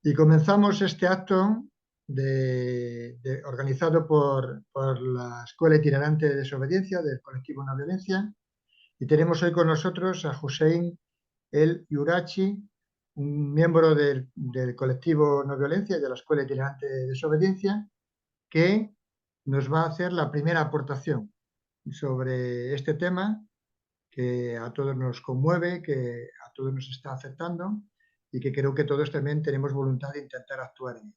Y comenzamos este acto organizado por la Escuela Itinerante de Desobediencia del colectivo No Violencia. Y tenemos hoy con nosotros a Hussein El Yurachi, un miembro del colectivo No Violencia y de la Escuela Itinerante de Desobediencia, que nos va a hacer la primera aportación sobre este tema que a todos nos conmueve, que a todos nos está afectando y que creo que todos también tenemos voluntad de intentar actuar en él.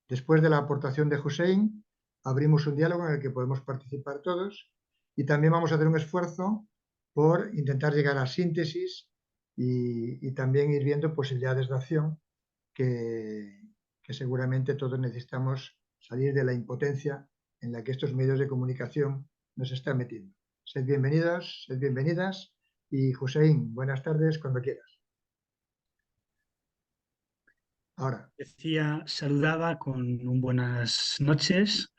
Después de la aportación de Hussein, abrimos un diálogo en el que podemos participar todos y también vamos a hacer un esfuerzo por intentar llegar a síntesis y también ir viendo posibilidades de acción que, que seguramente todos necesitamos salir de la impotencia en la que estos medios de comunicación nos están metiendo. Sed bienvenidos, sed bienvenidas y Hussein, buenas tardes cuando quieras. Ahora. Decía, saludaba con un buenas noches,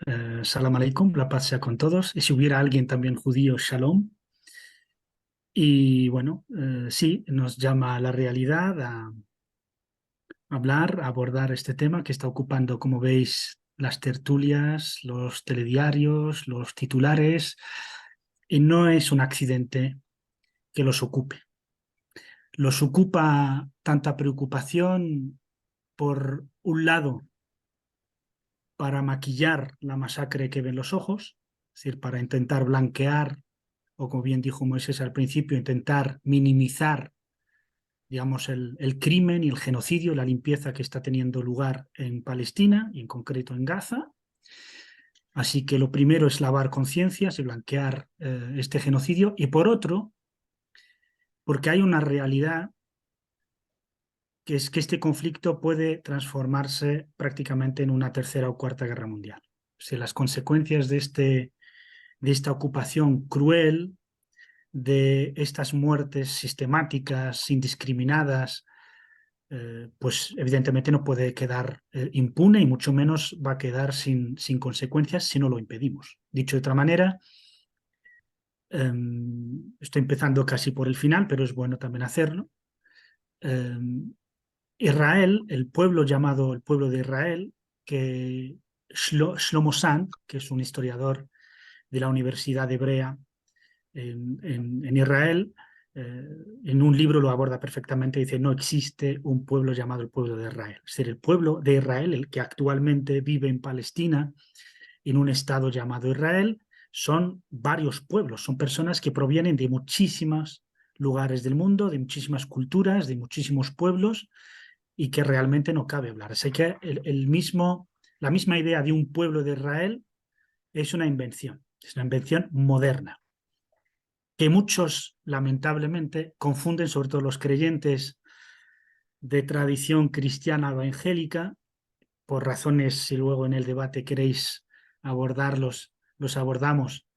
salam aleikum, la paz sea con todos, y si hubiera alguien también judío, shalom. Y bueno, sí, nos llama a la realidad a hablar, a abordar este tema que está ocupando, como veis, las tertulias, los telediarios, los titulares, y no es un accidente que los ocupe. Los ocupa tanta preocupación por un lado para maquillar la masacre que ven los ojos, es decir, para intentar blanquear, o como bien dijo Moisés al principio, intentar minimizar, digamos, el crimen y el genocidio, la limpieza que está teniendo lugar en Palestina y en concreto en Gaza. Así que lo primero es lavar conciencias y blanquear este genocidio, y por otro, porque hay una realidad que es que este conflicto puede transformarse prácticamente en una tercera o cuarta guerra mundial. O sea, las consecuencias de esta ocupación cruel, de estas muertes sistemáticas, indiscriminadas, pues evidentemente no puede quedar impune y mucho menos va a quedar sin consecuencias si no lo impedimos. Dicho de otra manera, estoy empezando casi por el final, pero es bueno también hacerlo. Israel, el pueblo llamado el pueblo de Israel, que Shlomo Sand, que es un historiador de la Universidad Hebrea en Israel, en un libro lo aborda perfectamente, dice, no existe un pueblo llamado el pueblo de Israel. Es decir, el pueblo de Israel, el que actualmente vive en Palestina, en un estado llamado Israel, son varios pueblos, son personas que provienen de muchísimos lugares del mundo, de muchísimas culturas, de muchísimos pueblos, y que realmente no cabe hablar. Así que la misma idea de un pueblo de Israel es una invención moderna, que muchos, lamentablemente, confunden, sobre todo los creyentes de tradición cristiana evangélica, por razones, si luego en el debate queréis abordarlos, los abordamos,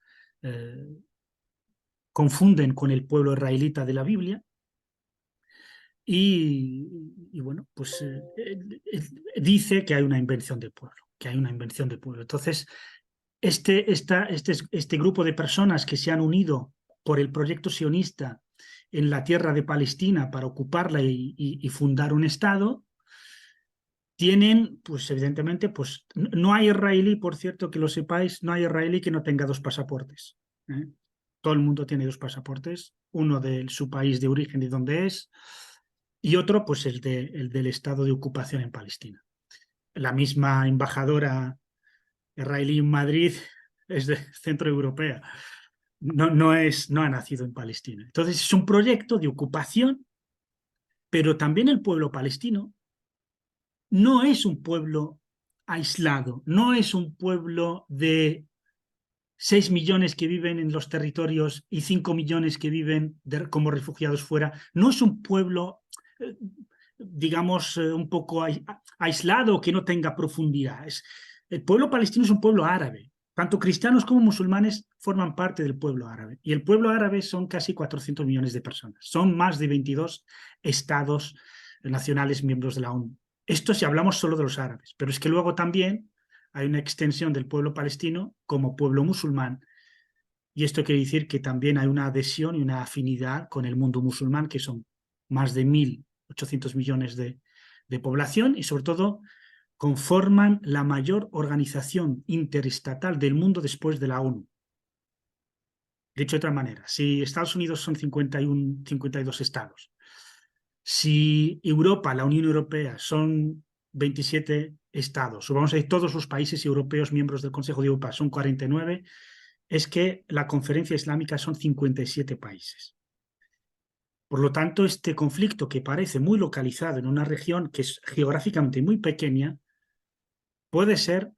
eh, confunden con el pueblo israelita de la Biblia. Y bueno, pues dice que hay una invención del pueblo, que hay una invención del pueblo. Entonces, este grupo de personas que se han unido por el proyecto sionista en la tierra de Palestina para ocuparla y fundar un Estado, tienen, pues evidentemente, pues no hay israelí, por cierto, que lo sepáis, no hay israelí que no tenga dos pasaportes. Todo el mundo tiene dos pasaportes, uno de su país de origen, de donde es, y otro, pues el del estado de ocupación en Palestina. La misma embajadora israelí en Madrid es de centroeuropea, no ha nacido en Palestina. Entonces es un proyecto de ocupación, pero también el pueblo palestino no es un pueblo aislado, no es un pueblo de 6 millones que viven en los territorios y 5 millones que viven como refugiados fuera. No es un pueblo, digamos, un poco aislado, que no tenga profundidad. El pueblo palestino es un pueblo árabe. Tanto cristianos como musulmanes forman parte del pueblo árabe. Y el pueblo árabe son casi 400 millones de personas. Son más de 22 estados nacionales miembros de la ONU. Esto si hablamos solo de los árabes. Pero es que luego también hay una extensión del pueblo palestino como pueblo musulmán, y esto quiere decir que también hay una adhesión y una afinidad con el mundo musulmán, que son más de 1.800 millones de de población y sobre todo conforman la mayor organización interestatal del mundo después de la ONU. Dicho de otra manera, si Estados Unidos son 52 estados, si Europa, la Unión Europea, son 27 estados, o vamos a decir todos los países europeos miembros del Consejo de Europa son 49, es que la Conferencia Islámica son 57 países. Por lo tanto, este conflicto que parece muy localizado en una región que es geográficamente muy pequeña, puede ser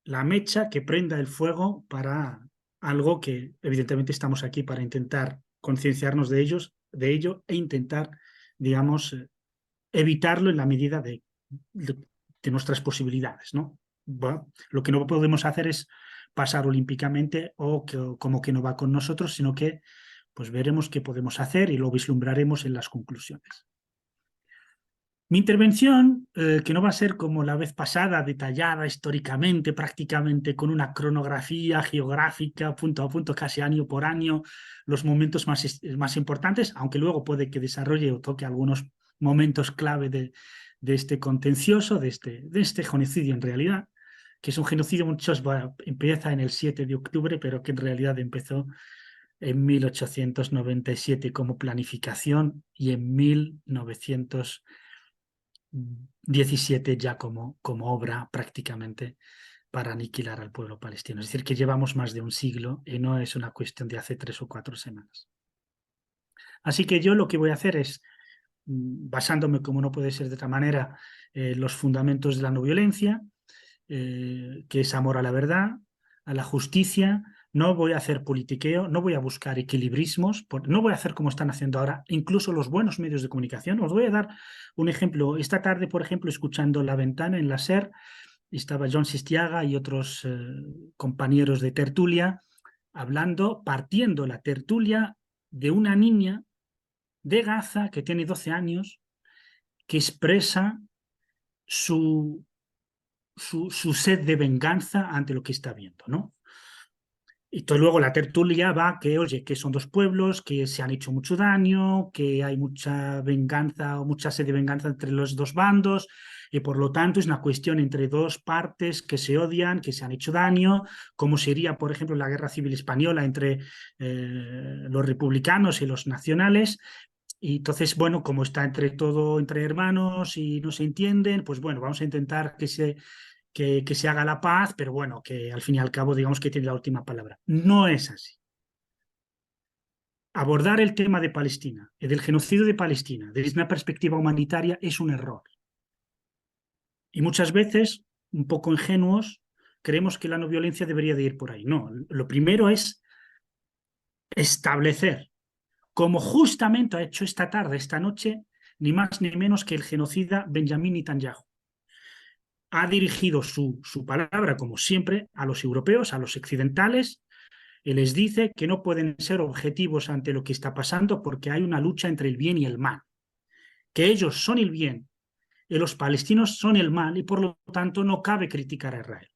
la mecha que prenda el fuego para algo que evidentemente estamos aquí para intentar concienciarnos de ello e intentar, digamos, evitarlo en la medida de nuestras posibilidades, ¿no? Bueno, lo que no podemos hacer es pasar olímpicamente o como que no va con nosotros, sino que pues veremos qué podemos hacer y lo vislumbraremos en las conclusiones. Mi intervención, que no va a ser como la vez pasada, detallada históricamente, prácticamente con una cronografía geográfica, punto a punto, casi año por año, los momentos más importantes, aunque luego puede que desarrolle o toque algunos momentos clave de este contencioso, de este genocidio en realidad, que es un genocidio, muchos empieza en el 7 de octubre, pero que en realidad empezó en 1897 como planificación y en 1917 ya como obra prácticamente para aniquilar al pueblo palestino. Es decir, que llevamos más de un siglo y no es una cuestión de hace 3 o 4 semanas. Así que yo lo que voy a hacer es, basándome, como no puede ser de otra manera, los fundamentos de la no violencia, que es amor a la verdad, a la justicia. No voy a hacer politiqueo, no voy a buscar equilibrismos, no voy a hacer como están haciendo ahora incluso los buenos medios de comunicación. Os voy a dar un ejemplo. Esta tarde, por ejemplo, escuchando La Ventana en la SER, estaba John Sistiaga y otros compañeros de tertulia hablando, partiendo la tertulia de una niña de Gaza que tiene 12 años, que expresa su sed de venganza ante lo que está viendo, ¿no? Y todo luego la tertulia va que, oye, que son dos pueblos, que se han hecho mucho daño, que hay mucha venganza o mucha sed de venganza entre los dos bandos, y por lo tanto es una cuestión entre dos partes que se odian, que se han hecho daño, como sería, por ejemplo, la Guerra Civil Española entre los republicanos y los nacionales. Y entonces, bueno, como está entre hermanos y no se entienden, pues bueno, vamos a intentar que se haga la paz, pero bueno, que al fin y al cabo digamos que tiene la última palabra. No es así. Abordar el tema de Palestina, del genocidio de Palestina, desde una perspectiva humanitaria es un error. Y muchas veces, un poco ingenuos, creemos que la no violencia debería de ir por ahí. No, lo primero es establecer, como justamente ha hecho esta tarde, esta noche, ni más ni menos que el genocida Benjamín Netanyahu. Ha dirigido su palabra, como siempre, a los europeos, a los occidentales, y les dice que no pueden ser objetivos ante lo que está pasando porque hay una lucha entre el bien y el mal, que ellos son el bien y los palestinos son el mal y por lo tanto no cabe criticar a Israel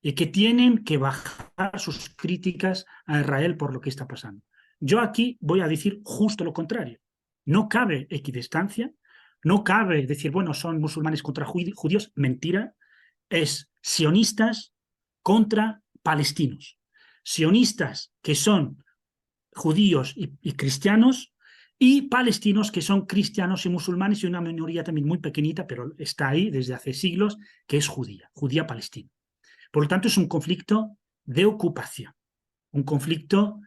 y que tienen que bajar sus críticas a Israel por lo que está pasando. Yo aquí voy a decir justo lo contrario. No cabe equidistancia, no cabe decir, bueno, son musulmanes contra judíos, mentira, es sionistas contra palestinos. Sionistas que son judíos y cristianos y palestinos que son cristianos y musulmanes y una minoría también muy pequeñita, pero está ahí desde hace siglos, que es judía palestina. Por lo tanto, es un conflicto de ocupación, un conflicto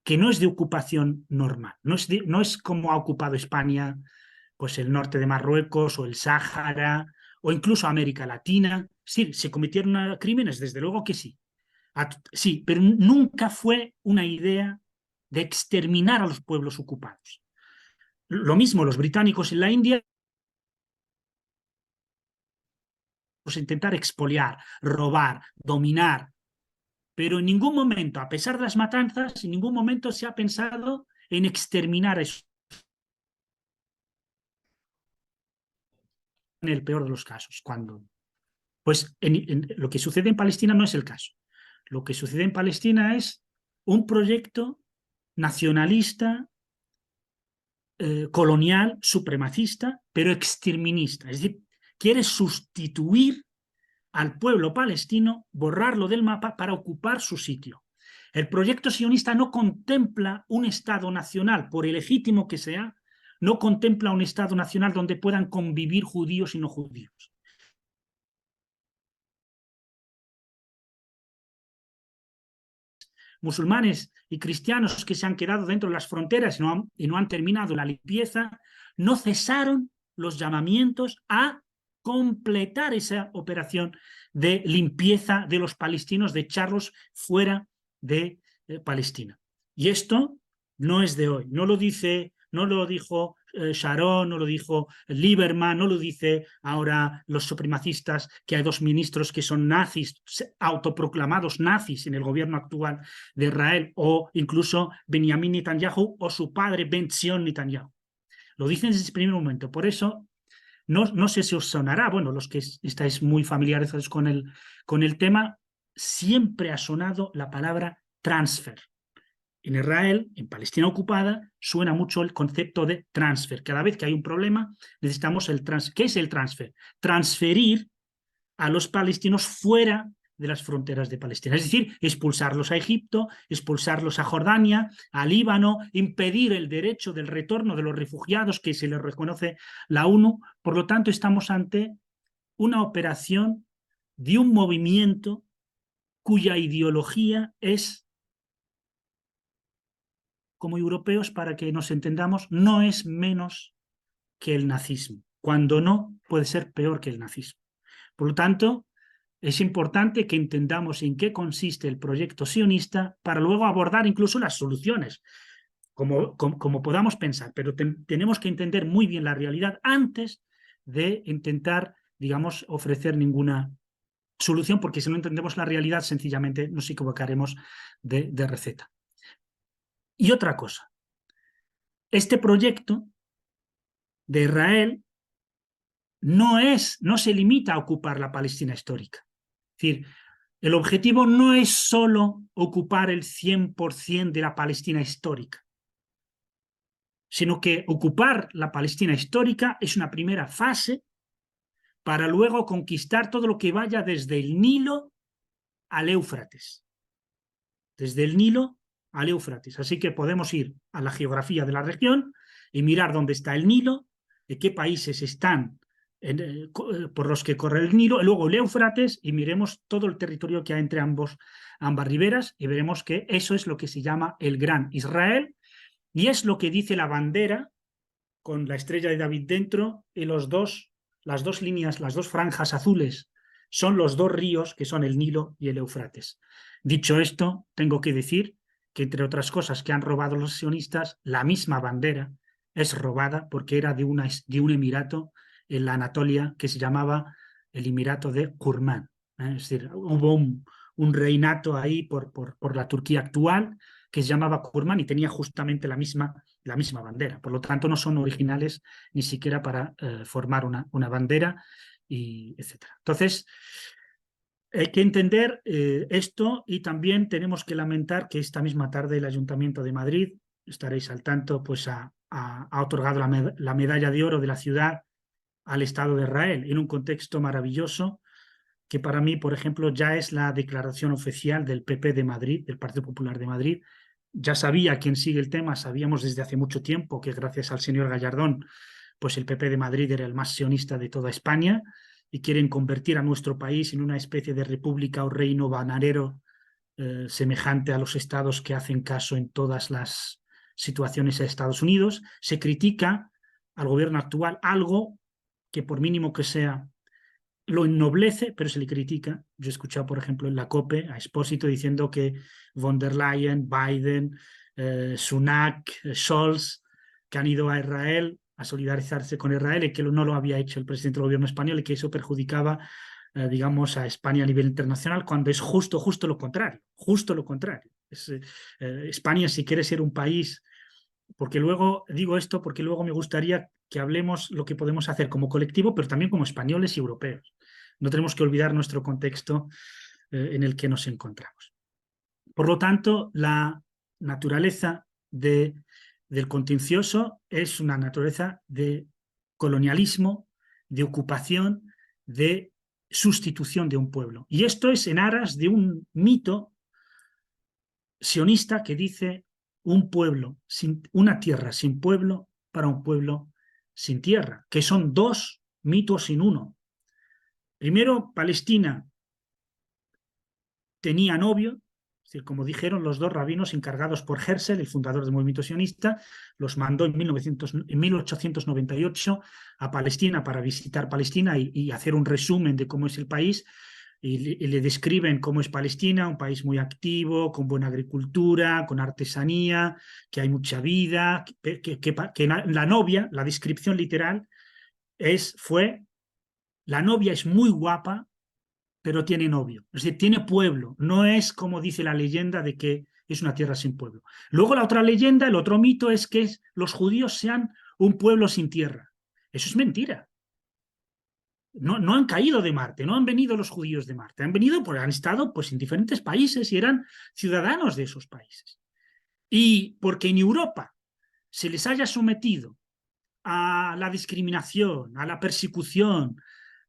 que no es de ocupación normal, no es como ha ocupado España, pues el norte de Marruecos o el Sáhara o incluso América Latina. Sí, se cometieron crímenes, desde luego que sí. Sí, pero nunca fue una idea de exterminar a los pueblos ocupados. Lo mismo los británicos en la India, pues intentar expoliar, robar, dominar, pero en ningún momento, a pesar de las matanzas, en ningún momento se ha pensado en exterminar a esos. En el peor de los casos, cuando pues lo que sucede en Palestina no es el caso. Lo que sucede en Palestina es un proyecto nacionalista colonial, supremacista, pero exterminista. Es decir, quiere sustituir al pueblo palestino, borrarlo del mapa para ocupar su sitio. El proyecto sionista no contempla un Estado nacional, por ilegítimo que sea, no contempla un Estado nacional donde puedan convivir judíos y no judíos. Musulmanes y cristianos que se han quedado dentro de las fronteras y no han terminado la limpieza, no cesaron los llamamientos a completar esa operación de limpieza de los palestinos, de echarlos fuera de Palestina. Y esto no es de hoy, no lo dijo Sharon, no lo dijo Lieberman, no lo dice ahora los supremacistas, que hay 2 ministros que son nazis, autoproclamados nazis en el gobierno actual de Israel, o incluso Benjamin Netanyahu o su padre Ben Zion Netanyahu. Lo dicen desde el primer momento. Por eso, no sé si os sonará, bueno, los que estáis muy familiarizados con el tema, siempre ha sonado la palabra transfer. En Israel, en Palestina ocupada, suena mucho el concepto de transfer. Cada vez que hay un problema, necesitamos el transfer. ¿Qué es el transfer? Transferir a los palestinos fuera de las fronteras de Palestina. Es decir, expulsarlos a Egipto, expulsarlos a Jordania, a Líbano, impedir el derecho del retorno de los refugiados que se les reconoce la ONU. Por lo tanto, estamos ante una operación de un movimiento cuya ideología es, como europeos, para que nos entendamos, no es menos que el nazismo, cuando no puede ser peor que el nazismo. Por lo tanto, es importante que entendamos en qué consiste el proyecto sionista para luego abordar incluso las soluciones, como podamos pensar, pero tenemos que entender muy bien la realidad antes de intentar, digamos, ofrecer ninguna solución, porque si no entendemos la realidad, sencillamente nos equivocaremos de receta. Y otra cosa, este proyecto de Israel no se limita a ocupar la Palestina histórica. Es decir, el objetivo no es solo ocupar el 100% de la Palestina histórica, sino que ocupar la Palestina histórica es una primera fase para luego conquistar todo lo que vaya desde el Nilo al Éufrates. Desde el Nilo al Éufrates. Así que podemos ir a la geografía de la región y mirar dónde está el Nilo, de qué países están por los que corre el Nilo, y luego el Éufrates, y miremos todo el territorio que hay entre ambas riberas, y veremos que eso es lo que se llama el Gran Israel, y es lo que dice la bandera, con la estrella de David dentro, y las dos líneas, las 2 franjas azules, son los 2 ríos que son el Nilo y el Éufrates. Dicho esto, tengo que decir que, entre otras cosas que han robado los sionistas, la misma bandera es robada porque era de un emirato en la Anatolia que se llamaba el Emirato de Kurmán. Es decir, hubo un reinato ahí por la Turquía actual que se llamaba Kurmán y tenía justamente la misma bandera. Por lo tanto, no son originales ni siquiera para formar una bandera, y etc. Entonces, hay que entender esto, y también tenemos que lamentar que esta misma tarde el Ayuntamiento de Madrid, estaréis al tanto, pues ha otorgado la medalla de oro de la ciudad al Estado de Israel, en un contexto maravilloso que para mí, por ejemplo, ya es la declaración oficial del PP de Madrid, del Partido Popular de Madrid. Ya sabía, quien sigue el tema, sabíamos desde hace mucho tiempo que gracias al señor Gallardón, pues el PP de Madrid era el más sionista de toda España, y quieren convertir a nuestro país en una especie de república o reino bananero semejante a los estados que hacen caso en todas las situaciones a Estados Unidos. Se critica al gobierno actual algo que, por mínimo que sea, lo ennoblece, pero se le critica. Yo he escuchado, por ejemplo, en la COPE a Expósito diciendo que von der Leyen, Biden, Sunak, Scholz, que han ido a Israel a solidarizarse con Israel, y que no lo había hecho el presidente del gobierno español, y que eso perjudicaba, digamos, a España a nivel internacional, cuando es justo lo contrario, justo lo contrario. España, si quiere ser un país, porque luego digo esto, porque luego me gustaría que hablemos lo que podemos hacer como colectivo, pero también como españoles y europeos. No tenemos que olvidar nuestro contexto en el que nos encontramos. Por lo tanto, la naturaleza de del contencioso es una naturaleza de colonialismo, de ocupación, de sustitución de un pueblo. Y esto es en aras de un mito sionista que dice un pueblo, una tierra sin pueblo para un pueblo sin tierra, que son dos mitos en uno. Primero, Palestina tenía novio, es decir, como dijeron los dos rabinos encargados por Herzl, el fundador del movimiento sionista, los mandó en 1898 a Palestina para visitar Palestina y hacer un resumen de cómo es el país, y le describen cómo es Palestina, un país muy activo, con buena agricultura, con artesanía, que hay mucha vida, que la novia, la descripción literal, fue, la novia es muy guapa, pero tiene novio, es decir, tiene pueblo, no es como dice la leyenda de que es una tierra sin pueblo. Luego la otra leyenda, el otro mito es que los judíos sean un pueblo sin tierra. Eso es mentira. No han caído de Marte, no han venido los judíos de Marte, han venido, pues han estado pues, en diferentes países y eran ciudadanos de esos países. Y porque en Europa se les haya sometido a la discriminación, a la persecución,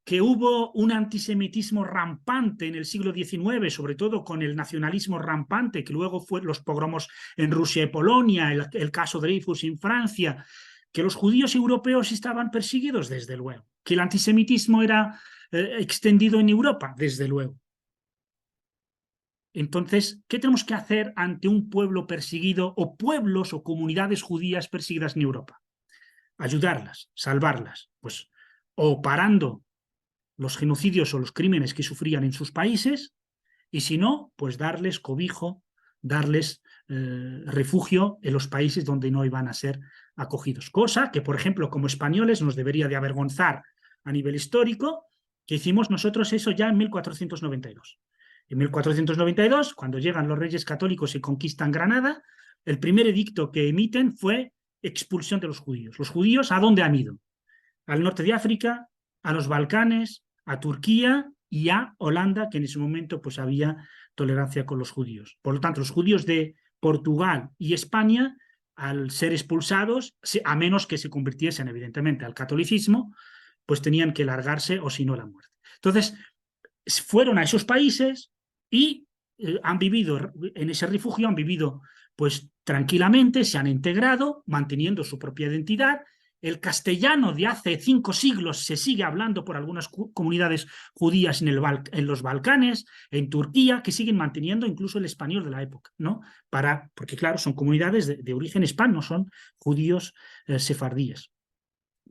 que hubo un antisemitismo rampante en el siglo XIX, sobre todo con el nacionalismo rampante, que luego fue los pogromos en Rusia y Polonia, el caso Dreyfus en Francia, que los judíos europeos estaban perseguidos, desde luego, que el antisemitismo era extendido en Europa, desde luego. Entonces, ¿qué tenemos que hacer ante un pueblo perseguido o pueblos o comunidades judías perseguidas en Europa? Ayudarlas, salvarlas, pues o parando los genocidios o los crímenes que sufrían en sus países, y si no, pues darles cobijo, darles refugio en los países donde no iban a ser acogidos. Cosa que, por ejemplo, como españoles nos debería de avergonzar a nivel histórico, que hicimos nosotros eso ya en 1492. En 1492, cuando llegan los reyes católicos y conquistan Granada, el primer edicto que emiten fue expulsión de los judíos. ¿Los judíos a dónde han ido? Al norte de África, a los Balcanes, a Turquía y a Holanda, que en ese momento pues había tolerancia con los judíos. Por lo tanto, los judíos de Portugal y España, al ser expulsados, a menos que se convirtiesen evidentemente al catolicismo, pues tenían que largarse o si no la muerte. Entonces, fueron a esos países y han vivido en ese refugio, han vivido pues tranquilamente, se han integrado, manteniendo su propia identidad. El castellano de hace 5 siglos se sigue hablando por algunas comunidades judías en los Balcanes, en Turquía, que siguen manteniendo incluso el español de la época, ¿no? Porque claro, son comunidades de origen hispano, son judíos sefardíes.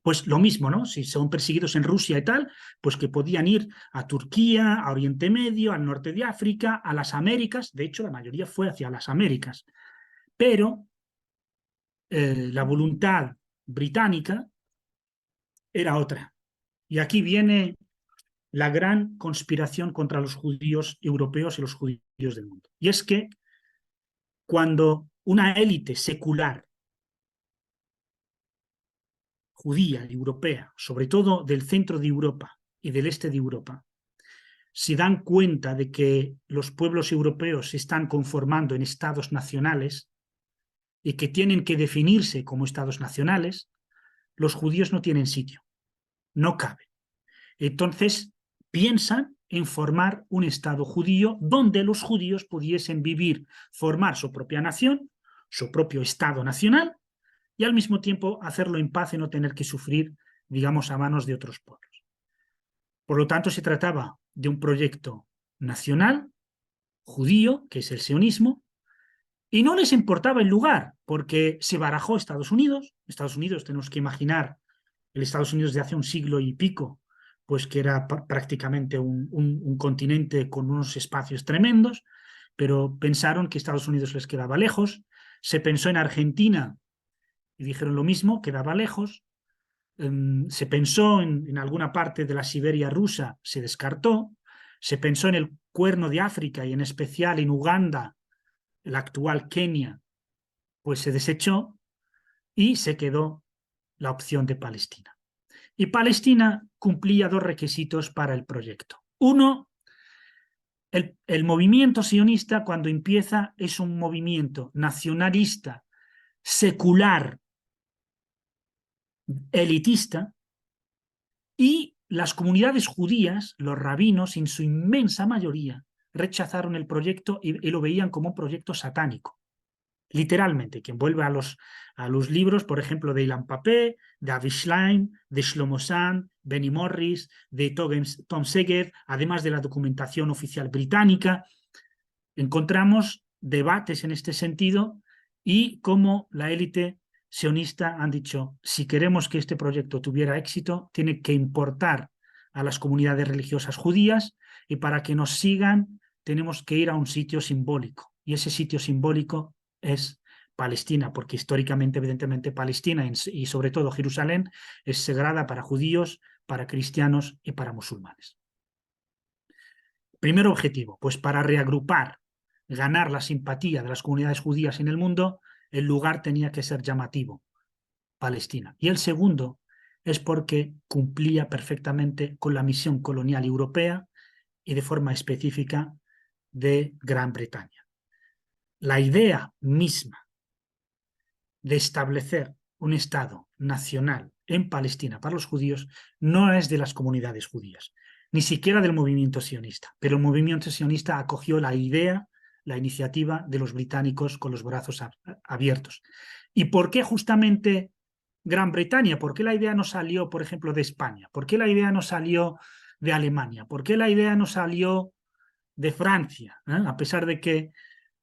Pues lo mismo, ¿no? Si son perseguidos en Rusia y tal, pues que podían ir a Turquía, a Oriente Medio, al norte de África, a las Américas. De hecho, la mayoría fue hacia las Américas. Pero la voluntad británica era otra. Y aquí viene la gran conspiración contra los judíos europeos y los judíos del mundo. Y es que cuando una élite secular judía, europea, sobre todo del centro de Europa y del este de Europa, se dan cuenta de que los pueblos europeos se están conformando en estados nacionales y que tienen que definirse como estados nacionales, los judíos no tienen sitio, no caben. Entonces piensan en formar un estado judío donde los judíos pudiesen vivir, formar su propia nación, su propio estado nacional, y al mismo tiempo hacerlo en paz y no tener que sufrir, digamos, a manos de otros pueblos. Por lo tanto, se trataba de un proyecto nacional, judío, que es el sionismo, y no les importaba el lugar, porque se barajó Estados Unidos. Estados Unidos, tenemos que imaginar el Estados Unidos de hace un siglo y pico, pues que era prácticamente un continente con unos espacios tremendos, pero pensaron que Estados Unidos les quedaba lejos. Se pensó en Argentina y dijeron lo mismo, quedaba lejos. Se pensó en alguna parte de la Siberia rusa, se descartó. Se pensó en el Cuerno de África y en especial en Uganda, el actual Kenia, pues se desechó y se quedó la opción de Palestina. Y Palestina cumplía 2 requisitos para el proyecto. Uno, el movimiento sionista cuando empieza es un movimiento nacionalista secular, elitista, y las comunidades judías, los rabinos, en su inmensa mayoría, rechazaron el proyecto y lo veían como un proyecto satánico. Literalmente, quien vuelve a los libros, por ejemplo, de Ilan Pappé, de Avi Shlaim, de Shlomo Sand, Benny Morris, de Tom Seger, además de la documentación oficial británica, encontramos debates en este sentido y cómo la élite sionista han dicho, si queremos que este proyecto tuviera éxito, tiene que importar a las comunidades religiosas judías y para que nos sigan tenemos que ir a un sitio simbólico. Y ese sitio simbólico es Palestina, porque históricamente, evidentemente, Palestina y sobre todo Jerusalén es sagrada para judíos, para cristianos y para musulmanes. Primer objetivo, pues para reagrupar, ganar la simpatía de las comunidades judías en el mundo, el lugar tenía que ser llamativo, Palestina. Y el segundo es porque cumplía perfectamente con la misión colonial europea y de forma específica de Gran Bretaña. La idea misma de establecer un Estado nacional en Palestina para los judíos no es de las comunidades judías, ni siquiera del movimiento sionista, pero el movimiento sionista acogió la idea, la iniciativa de los británicos con los brazos abiertos. ¿Y por qué justamente Gran Bretaña? ¿Por qué la idea no salió, por ejemplo, de España? ¿Por qué la idea no salió de Alemania? ¿Por qué la idea no salió de Francia? A pesar de que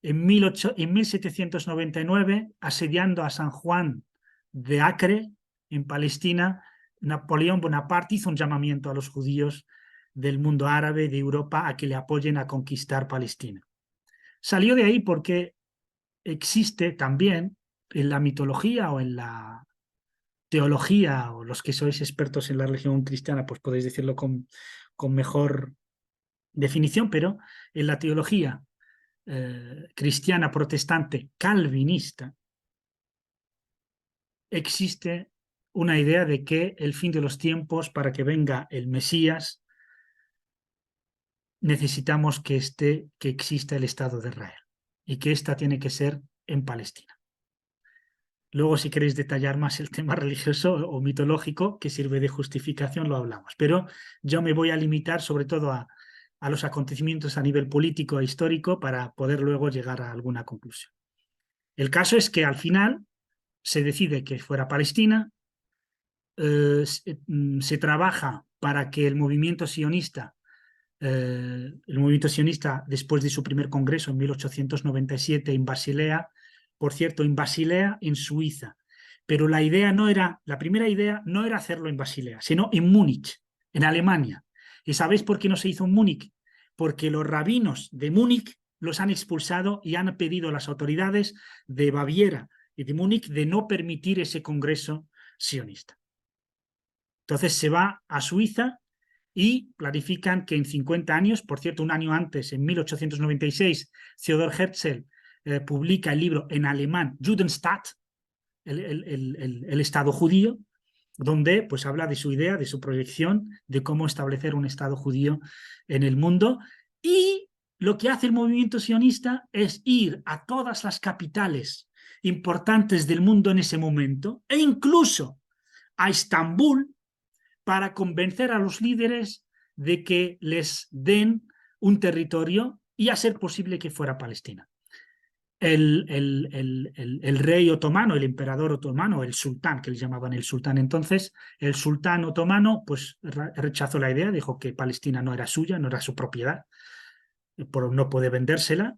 en 1799, asediando a San Juan de Acre, en Palestina, Napoleón Bonaparte hizo un llamamiento a los judíos del mundo árabe, de Europa, a que le apoyen a conquistar Palestina. Salió de ahí porque existe también en la mitología o en la teología, o los que sois expertos en la religión cristiana, pues podéis decirlo con mejor definición, pero en la teología cristiana protestante calvinista, existe una idea de que el fin de los tiempos, para que venga el Mesías, necesitamos que exista el Estado de Israel y que ésta tiene que ser en Palestina. Luego, si queréis detallar más el tema religioso o mitológico que sirve de justificación, lo hablamos. Pero yo me voy a limitar sobre todo a los acontecimientos a nivel político e histórico para poder luego llegar a alguna conclusión. El caso es que al final se decide que fuera Palestina, se trabaja para que el movimiento sionista, después de su primer congreso en 1897 en Basilea, por cierto, en Basilea, en Suiza, pero la primera idea no era hacerlo en Basilea, sino en Múnich, en Alemania. ¿Y sabéis por qué no se hizo en Múnich? Porque los rabinos de Múnich los han expulsado y han pedido a las autoridades de Baviera y de Múnich de no permitir ese congreso sionista. Entonces se va a Suiza y planifican que en 50 años, por cierto, un año antes, en 1896, Theodor Herzl publica el libro en alemán Judenstaat, el Estado judío, donde pues habla de su idea, de su proyección, de cómo establecer un Estado judío en el mundo. Y lo que hace el movimiento sionista es ir a todas las capitales importantes del mundo en ese momento, e incluso a Estambul, para convencer a los líderes de que les den un territorio y a ser posible que fuera Palestina. El rey otomano, el emperador otomano, el sultán, que le llamaban el sultán entonces, el sultán otomano pues rechazó la idea, dijo que Palestina no era suya, no era su propiedad, no puede vendérsela.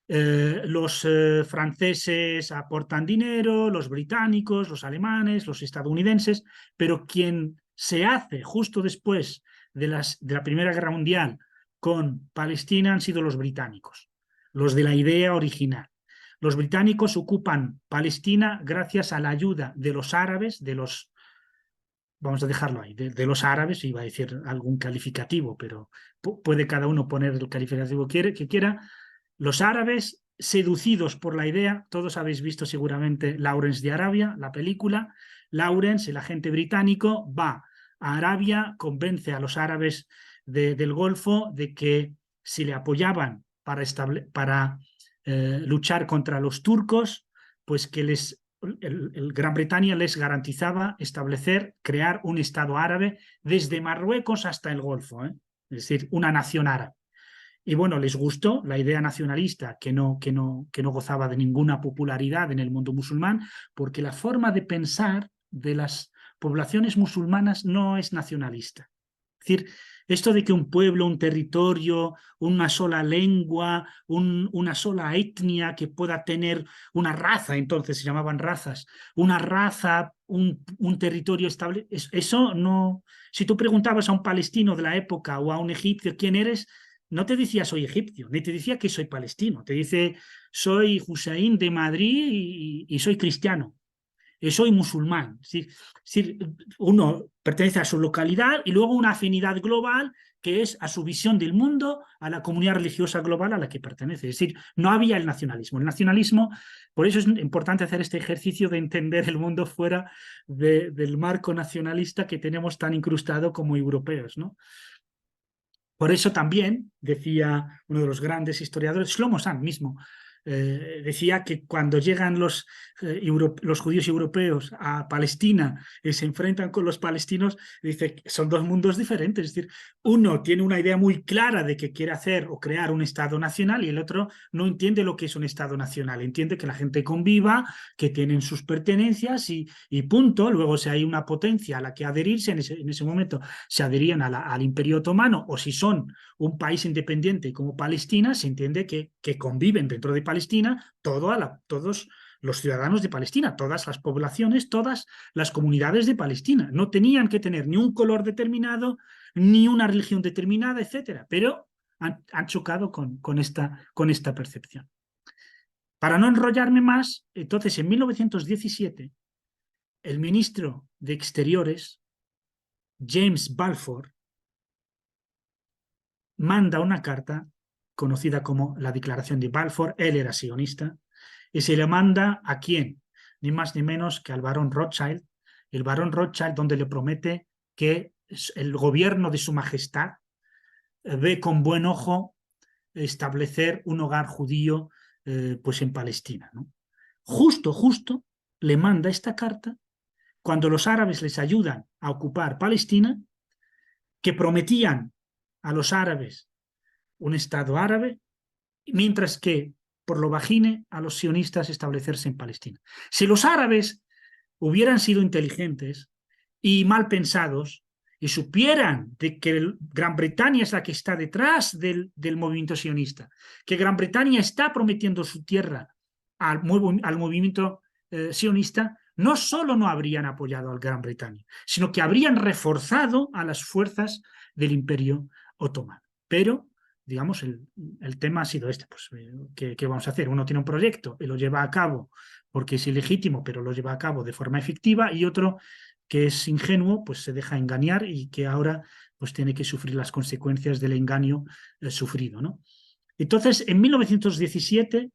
Los franceses aportan dinero, los británicos, los alemanes, los estadounidenses, pero quien se hace justo después de la Primera Guerra Mundial con Palestina han sido los británicos, los de la idea original. Los británicos ocupan Palestina gracias a la ayuda de los árabes, vamos a dejarlo ahí, de los árabes, iba a decir algún calificativo, pero puede cada uno poner el calificativo que quiera. Los árabes, seducidos por la idea, todos habéis visto seguramente Lawrence de Arabia, la película. Lawrence, el agente británico, va a Arabia, convence a los árabes del Golfo de que si le apoyaban para luchar contra los turcos, pues que les Gran Bretaña les garantizaba crear un Estado árabe desde Marruecos hasta el Golfo, es decir, una nación árabe. Y bueno, les gustó la idea nacionalista que no gozaba de ninguna popularidad en el mundo musulmán, porque la forma de pensar de las poblaciones musulmanas no es nacionalista. Es decir, esto de que un pueblo, un territorio, una sola lengua, una sola etnia que pueda tener una raza, entonces se llamaban razas, una raza, un territorio estable, eso no... Si tú preguntabas a un palestino de la época o a un egipcio quién eres, no te decía soy egipcio, ni te decía que soy palestino, te dice soy Hussein de Madrid y soy cristiano, soy musulmán. Es decir, uno pertenece a su localidad y luego una afinidad global que es a su visión del mundo, a la comunidad religiosa global a la que pertenece. Es decir, no había el nacionalismo. El nacionalismo, por eso es importante hacer este ejercicio de entender el mundo fuera del marco nacionalista que tenemos tan incrustado como europeos, ¿no? Por eso también, decía uno de los grandes historiadores, Shlomo Sand mismo, decía que cuando llegan los judíos europeos a Palestina y se enfrentan con los palestinos, dice que son dos mundos diferentes. Es decir, uno tiene una idea muy clara de que quiere hacer o crear un Estado nacional y el otro no entiende lo que es un Estado nacional. Entiende que la gente conviva, que tienen sus pertenencias y punto. Luego, si hay una potencia a la que adherirse, en ese momento se adherían al Imperio Otomano, o si son un país independiente como Palestina, se entiende que conviven dentro de Palestina todos los ciudadanos de Palestina, todas las poblaciones, todas las comunidades de Palestina. No tenían que tener ni un color determinado, ni una religión determinada, etcétera, pero han chocado con esta percepción. Para no enrollarme más, entonces en 1917, el ministro de Exteriores, James Balfour, manda una carta conocida como la Declaración de Balfour. Él era sionista, y se le manda ¿a quién? Ni más ni menos que al barón Rothschild, el barón Rothschild, donde le promete que el gobierno de su majestad ve con buen ojo establecer un hogar judío pues en Palestina, ¿no? Justo le manda esta carta cuando los árabes les ayudan a ocupar Palestina, que prometían a los árabes un Estado árabe, mientras que por lo bajine a los sionistas establecerse en Palestina. Si los árabes hubieran sido inteligentes y mal pensados y supieran de que Gran Bretaña es la que está detrás del movimiento sionista, que Gran Bretaña está prometiendo su tierra al movimiento sionista, no solo no habrían apoyado a Gran Bretaña, sino que habrían reforzado a las fuerzas del Imperio Otomano. Pero digamos, el tema ha sido este, pues, ¿qué vamos a hacer? Uno tiene un proyecto y lo lleva a cabo porque es ilegítimo, pero lo lleva a cabo de forma efectiva, y otro que es ingenuo, pues se deja engañar y que ahora pues tiene que sufrir las consecuencias del engaño sufrido, ¿no? Entonces, en 1917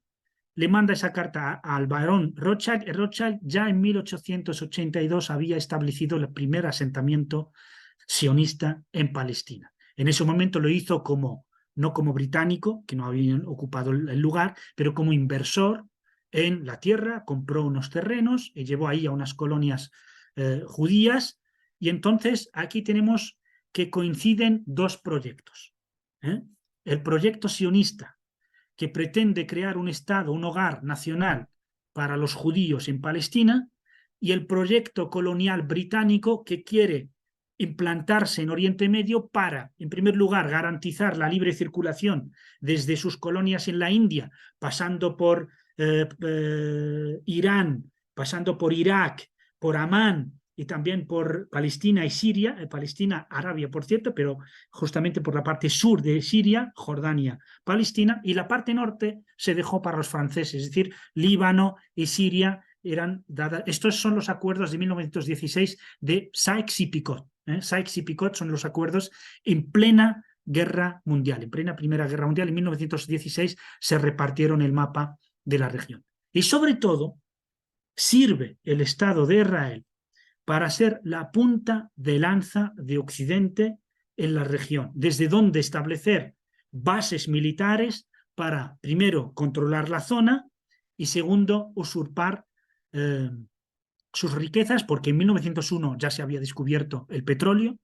le manda esa carta al barón Rothschild. Rothschild ya en 1882 había establecido el primer asentamiento sionista en Palestina. En ese momento lo hizo no como británico, que no habían ocupado el lugar, pero como inversor en la tierra, compró unos terrenos y llevó ahí a unas colonias judías. Y entonces aquí tenemos que coinciden dos proyectos. El proyecto sionista, que pretende crear un Estado, un hogar nacional para los judíos en Palestina, y el proyecto colonial británico, que quiere implantarse en Oriente Medio para, en primer lugar, garantizar la libre circulación desde sus colonias en la India, pasando por Irán, pasando por Irak, por Amán y también por Palestina y Siria, Palestina, Arabia, por cierto, pero justamente por la parte sur de Siria, Jordania, Palestina, y la parte norte se dejó para los franceses, es decir, Líbano y Siria eran dadas. Estos son los acuerdos de 1916 de Sykes y Picot. Sykes y Picot son los acuerdos en plena guerra mundial, en plena Primera Guerra Mundial. En 1916 se repartieron el mapa de la región. Y sobre todo, sirve el Estado de Israel para ser la punta de lanza de Occidente en la región, desde donde establecer bases militares para, primero, controlar la zona y, segundo, usurpar sus riquezas, porque en 1901 ya se había descubierto el petróleo,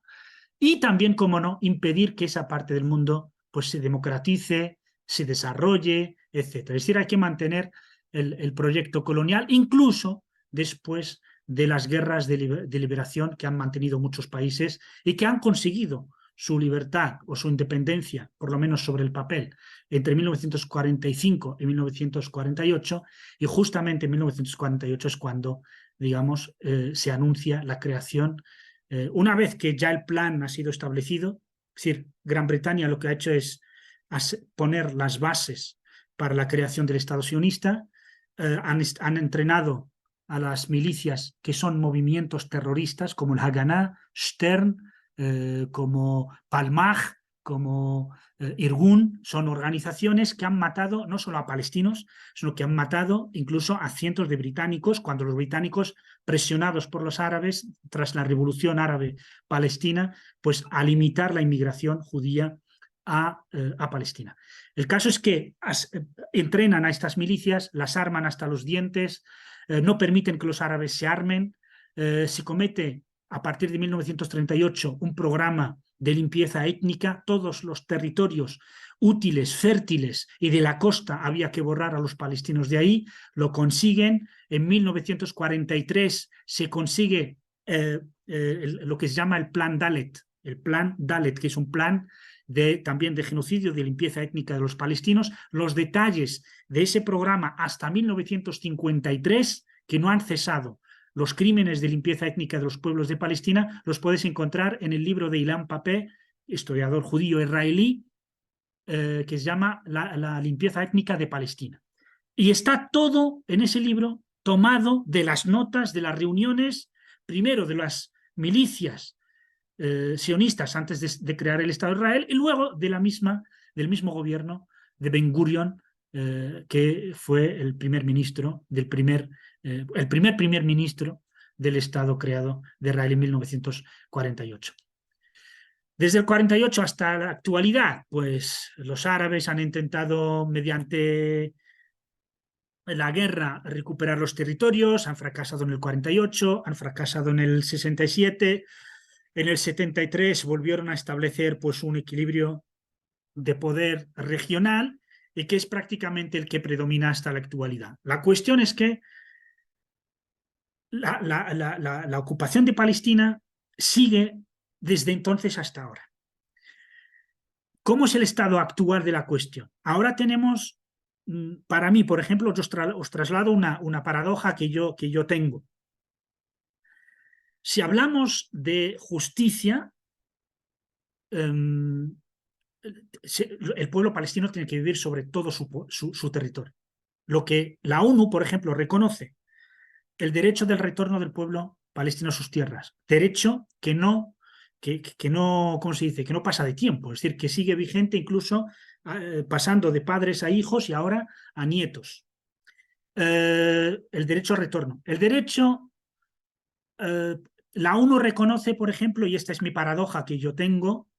y también, como no, impedir que esa parte del mundo pues, se democratice, se desarrolle, etc. Es decir, hay que mantener el proyecto colonial, incluso después de las guerras de liberación que han mantenido muchos países y que han conseguido su libertad o su independencia, por lo menos sobre el papel, entre 1945 y 1948, y justamente en 1948 es cuando, digamos, se anuncia la creación, una vez que ya el plan ha sido establecido. Es decir, Gran Bretaña lo que ha hecho es poner las bases para la creación del Estado sionista, han entrenado a las milicias que son movimientos terroristas como el Haganah, Stern, como Palmaj, como Irgun. Son organizaciones que han matado no solo a palestinos, sino que han matado incluso a cientos de británicos, cuando los británicos, presionados por los árabes tras la revolución árabe palestina, pues a limitar la inmigración judía a Palestina. El caso es que entrenan a estas milicias, las arman hasta los dientes, no permiten que los árabes se armen, se comete a partir de 1938 un programa de limpieza étnica. Todos los territorios útiles, fértiles y de la costa había que borrar a los palestinos de ahí. Lo consiguen. En 1943 se consigue lo que se llama el Plan Dalet. El Plan Dalet, que es un plan también de genocidio, de limpieza étnica de los palestinos. Los detalles de ese programa hasta 1953, que no han cesado los crímenes de limpieza étnica de los pueblos de Palestina, los puedes encontrar en el libro de Ilan Pappé, historiador judío israelí, que se llama la limpieza étnica de Palestina. Y está todo en ese libro tomado de las notas de las reuniones, primero de las milicias sionistas antes de crear el Estado de Israel, y luego del mismo gobierno de Ben Gurion, que fue el primer ministro el primer ministro del Estado creado de Israel en 1948. Desde el 48 hasta la actualidad, pues los árabes han intentado, mediante la guerra, recuperar los territorios, han fracasado en el 48, han fracasado en el 67, en el 73 volvieron a establecer pues, un equilibrio de poder regional, y que es prácticamente el que predomina hasta la actualidad. La cuestión es que la ocupación de Palestina sigue desde entonces hasta ahora. ¿Cómo es el estado actual de la cuestión? Ahora tenemos, para mí, por ejemplo, os traslado una paradoja que yo tengo. Si hablamos de justicia, el pueblo palestino tiene que vivir sobre todo su territorio. Lo que la ONU, por ejemplo, reconoce el derecho del retorno del pueblo palestino a sus tierras, derecho que no, ¿cómo se dice?, que no pasa de tiempo, es decir, que sigue vigente, incluso pasando de padres a hijos y ahora a nietos. El derecho al retorno. El derecho, la ONU reconoce, por ejemplo, y esta es mi paradoja que yo tengo,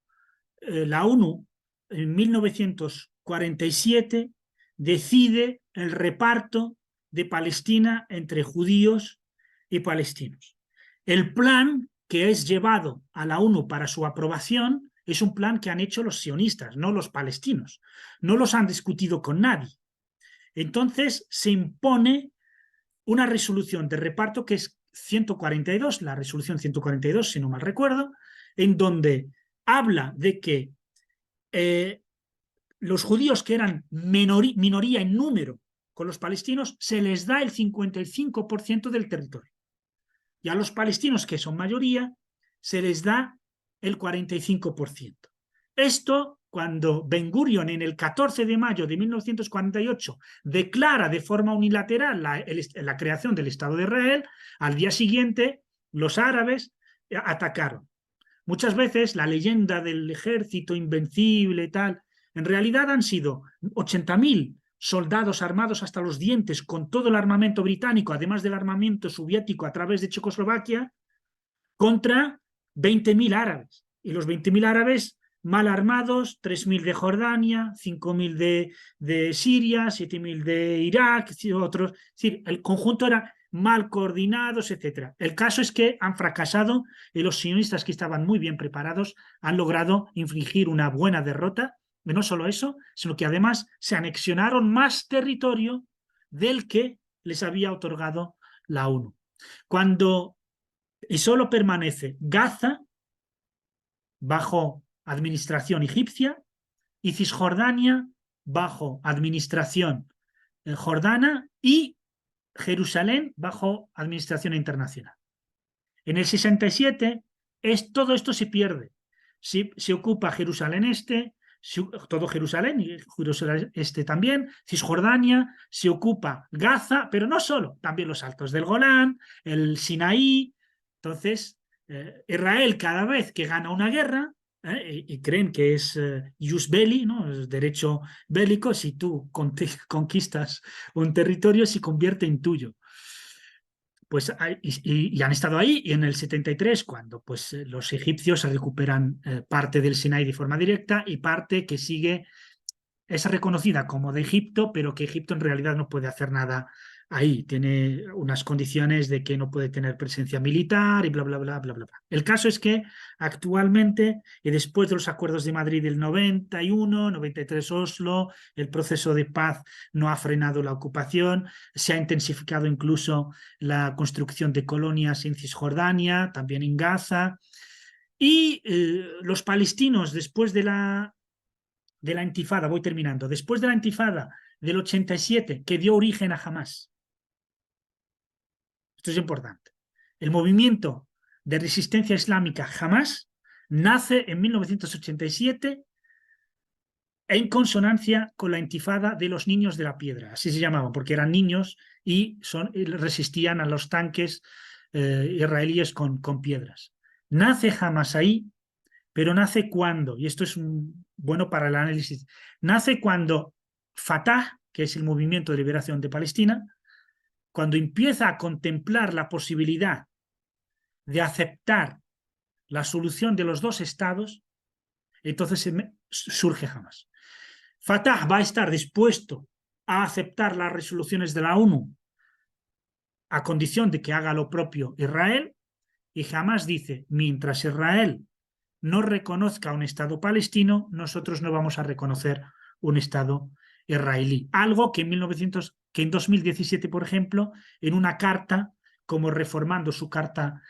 la ONU en 1947 decide el reparto de Palestina entre judíos y palestinos. El plan que es llevado a la ONU para su aprobación es un plan que han hecho los sionistas, no los palestinos. No los han discutido con nadie. Entonces se impone una resolución de reparto que es 142, la resolución 142, si no mal recuerdo, en donde habla de que los judíos que eran minoría en número con los palestinos se les da el 55% del territorio. Y a los palestinos, que son mayoría, se les da el 45%. Esto, cuando Ben Gurion en el 14 de mayo de 1948 declara de forma unilateral la creación del Estado de Israel, al día siguiente los árabes atacaron. Muchas veces la leyenda del ejército invencible y tal, en realidad han sido 80.000 soldados armados hasta los dientes con todo el armamento británico, además del armamento soviético a través de Checoslovaquia, contra 20.000 árabes. Y los 20.000 árabes mal armados, 3.000 de Jordania, 5.000 de Siria, 7.000 de Irak, otros. Es decir, el conjunto era mal coordinados, etc. El caso es que han fracasado y los sionistas, que estaban muy bien preparados, han logrado infligir una buena derrota. Y no solo eso, sino que además se anexionaron más territorio del que les había otorgado la ONU. Y solo permanece Gaza bajo administración egipcia y Cisjordania bajo administración jordana y Jerusalén bajo administración internacional. En el 67 todo esto se pierde. Se ocupa Jerusalén Este, todo Jerusalén y Jerusalén Este también, Cisjordania, se ocupa Gaza, pero no solo, también los Altos del Golán, el Sinaí. Entonces, Israel cada vez que gana una guerra, y creen que es jus belli, ¿no? Es derecho bélico, si tú conquistas un territorio se convierte en tuyo. Pues, y han estado ahí, y en el 73, cuando pues, los egipcios recuperan parte del Sinaí de forma directa y parte que es reconocida como de Egipto, pero que Egipto en realidad no puede hacer nada ahí. Tiene unas condiciones de que no puede tener presencia militar y bla, bla, bla, bla, bla, bla. El caso es que actualmente, y después de los acuerdos de Madrid del 91, 93 Oslo, el proceso de paz no ha frenado la ocupación, se ha intensificado incluso la construcción de colonias en Cisjordania, también en Gaza, y los palestinos, después de la intifada, voy terminando, después de la intifada del 87, que dio origen a Hamás. Esto es importante. El movimiento de resistencia islámica Hamás nace en 1987 en consonancia con la intifada de los niños de la piedra, así se llamaban, porque eran niños y resistían a los tanques israelíes con piedras. Nace Hamás ahí, pero nace cuando, y esto es bueno para el análisis, nace cuando Fatah, que es el Movimiento de Liberación de Palestina, cuando empieza a contemplar la posibilidad de aceptar la solución de los dos estados, entonces surge Hamás. Fatah va a estar dispuesto a aceptar las resoluciones de la ONU a condición de que haga lo propio Israel, y Hamás dice, mientras Israel no reconozca un Estado palestino, nosotros no vamos a reconocer un Estado israelí. Algo que en 2017, por ejemplo, en una carta, como reformando su carta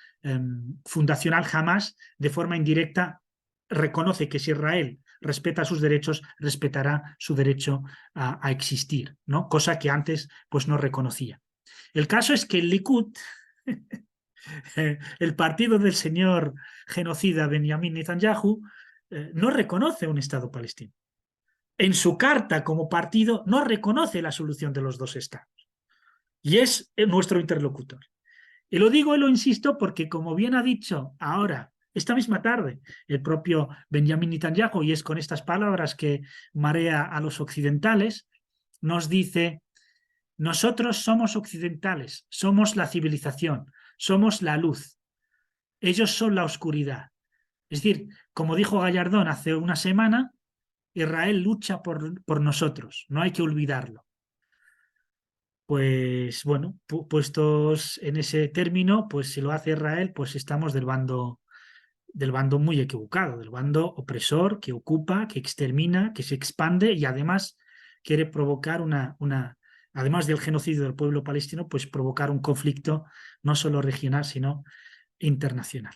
fundacional, Hamás, de forma indirecta, reconoce que si Israel respeta sus derechos, respetará su derecho a existir, ¿no? Cosa que antes pues, no reconocía. El caso es que el Likud, el partido del señor genocida Benjamin Netanyahu, no reconoce un Estado palestino. En su carta como partido no reconoce la solución de los dos estados. Y es nuestro interlocutor. Y lo digo y lo insisto porque, como bien ha dicho ahora, esta misma tarde, el propio Benjamin Netanyahu, y es con estas palabras que marea a los occidentales, nos dice: nosotros somos occidentales, somos la civilización, somos la luz. Ellos son la oscuridad. Es decir, como dijo Gallardón hace una semana, Israel lucha por nosotros, no hay que olvidarlo. Pues bueno, puestos en ese término, pues si lo hace Israel, pues estamos del bando muy equivocado, del bando opresor que ocupa, que extermina, que se expande y además quiere provocar además del genocidio del pueblo palestino, pues provocar un conflicto no solo regional, sino internacional.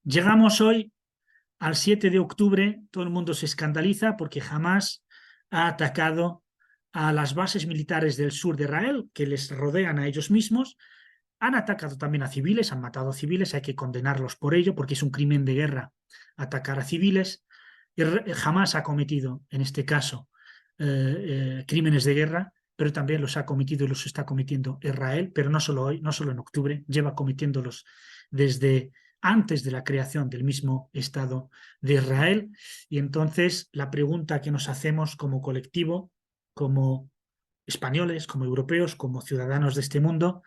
Llegamos hoy al 7 de octubre, todo el mundo se escandaliza porque Hamás ha atacado a las bases militares del sur de Israel, que les rodean a ellos mismos. Han atacado también a civiles, han matado a civiles, hay que condenarlos por ello, porque es un crimen de guerra atacar a civiles. Hamás ha cometido, en este caso, crímenes de guerra, pero también los ha cometido y los está cometiendo Israel, pero no solo hoy, no solo en octubre, lleva cometiéndolos desde antes de la creación del mismo Estado de Israel. Y entonces la pregunta que nos hacemos como colectivo, como españoles, como europeos, como ciudadanos de este mundo,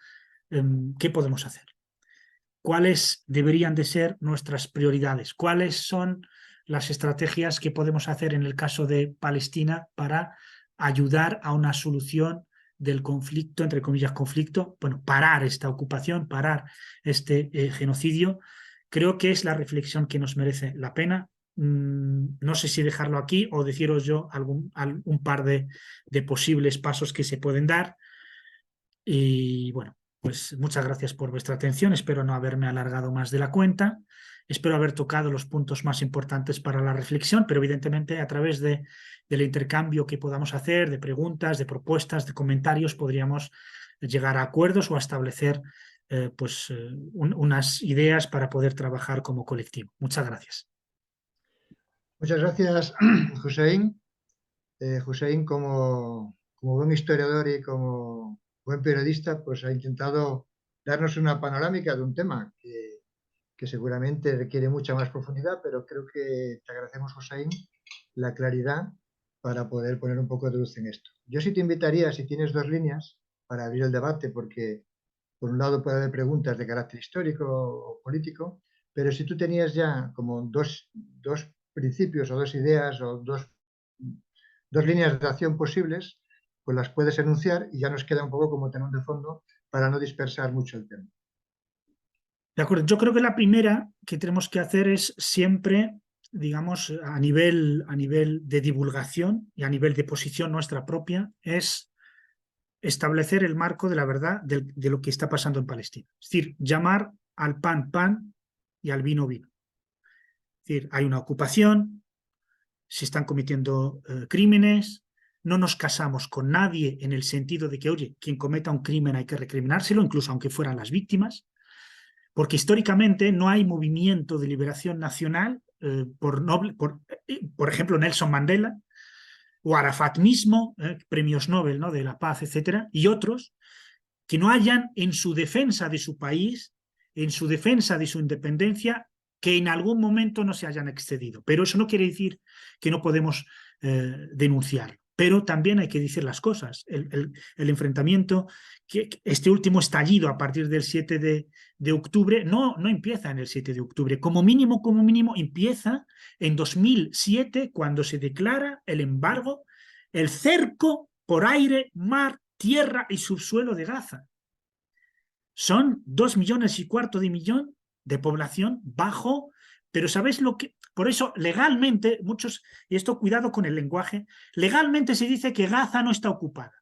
¿qué podemos hacer? ¿Cuáles deberían de ser nuestras prioridades? ¿Cuáles son las estrategias que podemos hacer en el caso de Palestina para ayudar a una solución del conflicto, entre comillas conflicto, bueno, parar esta ocupación, parar este genocidio, creo que es la reflexión que nos merece la pena. No sé si dejarlo aquí o deciros yo un par de posibles pasos que se pueden dar. Y bueno, pues muchas gracias por vuestra atención. Espero no haberme alargado más de la cuenta. Espero haber tocado los puntos más importantes para la reflexión, pero evidentemente a través del intercambio que podamos hacer, de preguntas, de propuestas, de comentarios, podríamos llegar a acuerdos o a establecer unas ideas para poder trabajar como colectivo. Muchas gracias. Muchas gracias, Hussein. Hussein, como buen historiador y como buen periodista, pues ha intentado darnos una panorámica de un tema que seguramente requiere mucha más profundidad, pero creo que te agradecemos, Hussein, la claridad para poder poner un poco de luz en esto. Yo sí te invitaría, si tienes 2 líneas, para abrir el debate, porque por un lado puede haber preguntas de carácter histórico o político, pero si tú tenías ya como dos principios o 2 ideas o dos líneas de acción posibles, pues las puedes enunciar y ya nos queda un poco como telón de fondo para no dispersar mucho el tema. De acuerdo, yo creo que la primera que tenemos que hacer es siempre, digamos, a nivel de divulgación y a nivel de posición nuestra propia, es establecer el marco de la verdad de lo que está pasando en Palestina. Es decir, llamar al pan pan y al vino vino. Es decir, hay una ocupación, se están cometiendo crímenes, no nos casamos con nadie en el sentido de que, oye, quien cometa un crimen hay que recriminárselo, incluso aunque fueran las víctimas, porque históricamente no hay movimiento de liberación nacional por ejemplo, Nelson Mandela o Arafat mismo, premios Nobel, ¿no?, de la paz, etcétera, y otros que no hayan en su defensa de su país, en su defensa de su independencia, que en algún momento no se hayan excedido. Pero eso no quiere decir que no podemos denunciar. Pero también hay que decir las cosas. El enfrentamiento, este último estallido a partir del 7 de octubre, no empieza en el 7 de octubre. Como mínimo, empieza en 2007, cuando se declara el embargo, el cerco por aire, mar, tierra y subsuelo de Gaza. Son 2,25 millones de población bajo, pero ¿sabéis lo que? Por eso, legalmente, muchos, y esto cuidado con el lenguaje, legalmente se dice que Gaza no está ocupada,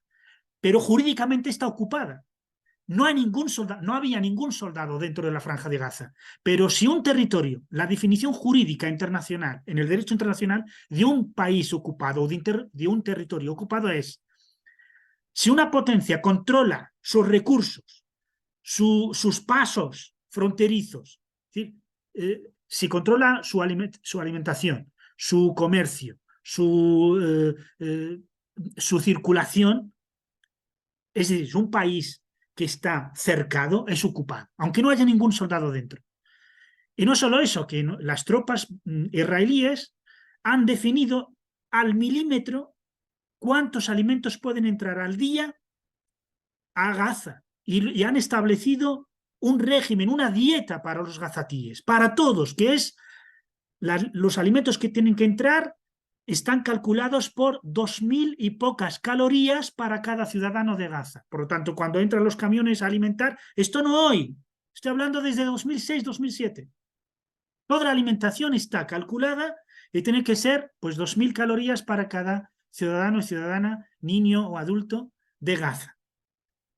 pero jurídicamente está ocupada. No había ningún soldado dentro de la franja de Gaza, pero si un territorio, la definición jurídica internacional, en el derecho internacional, de un país ocupado o de un territorio ocupado es: si una potencia controla sus recursos, sus pasos fronterizos, si controla su alimentación, su comercio, su circulación, es decir, un país que está cercado es ocupado, aunque no haya ningún soldado dentro. Y no solo eso, que las tropas israelíes han definido al milímetro cuántos alimentos pueden entrar al día a Gaza y han establecido un régimen, una dieta para los gazatíes, para todos, que es los alimentos que tienen que entrar están calculados por 2.000 y pocas calorías para cada ciudadano de Gaza. Por lo tanto, cuando entran los camiones a alimentar, esto no hoy, estoy hablando desde 2006-2007. Toda la alimentación está calculada y tiene que ser pues 2.000 calorías para cada ciudadano y ciudadana, niño o adulto de Gaza.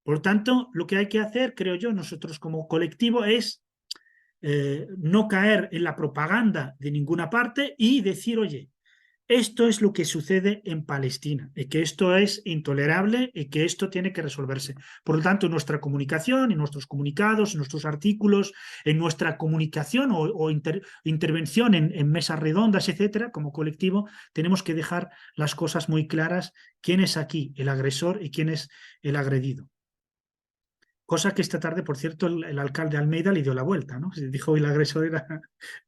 Por tanto, lo que hay que hacer, creo yo, nosotros como colectivo es no caer en la propaganda de ninguna parte y decir, oye, esto es lo que sucede en Palestina y que esto es intolerable y que esto tiene que resolverse. Por lo tanto, en nuestra comunicación, en nuestros comunicados, en nuestros artículos, en nuestra comunicación o intervención en mesas redondas, etcétera, como colectivo, tenemos que dejar las cosas muy claras: quién es aquí el agresor y quién es el agredido. Cosa que esta tarde, por cierto, el alcalde Almeida le dio la vuelta, ¿no? Se dijo el agresor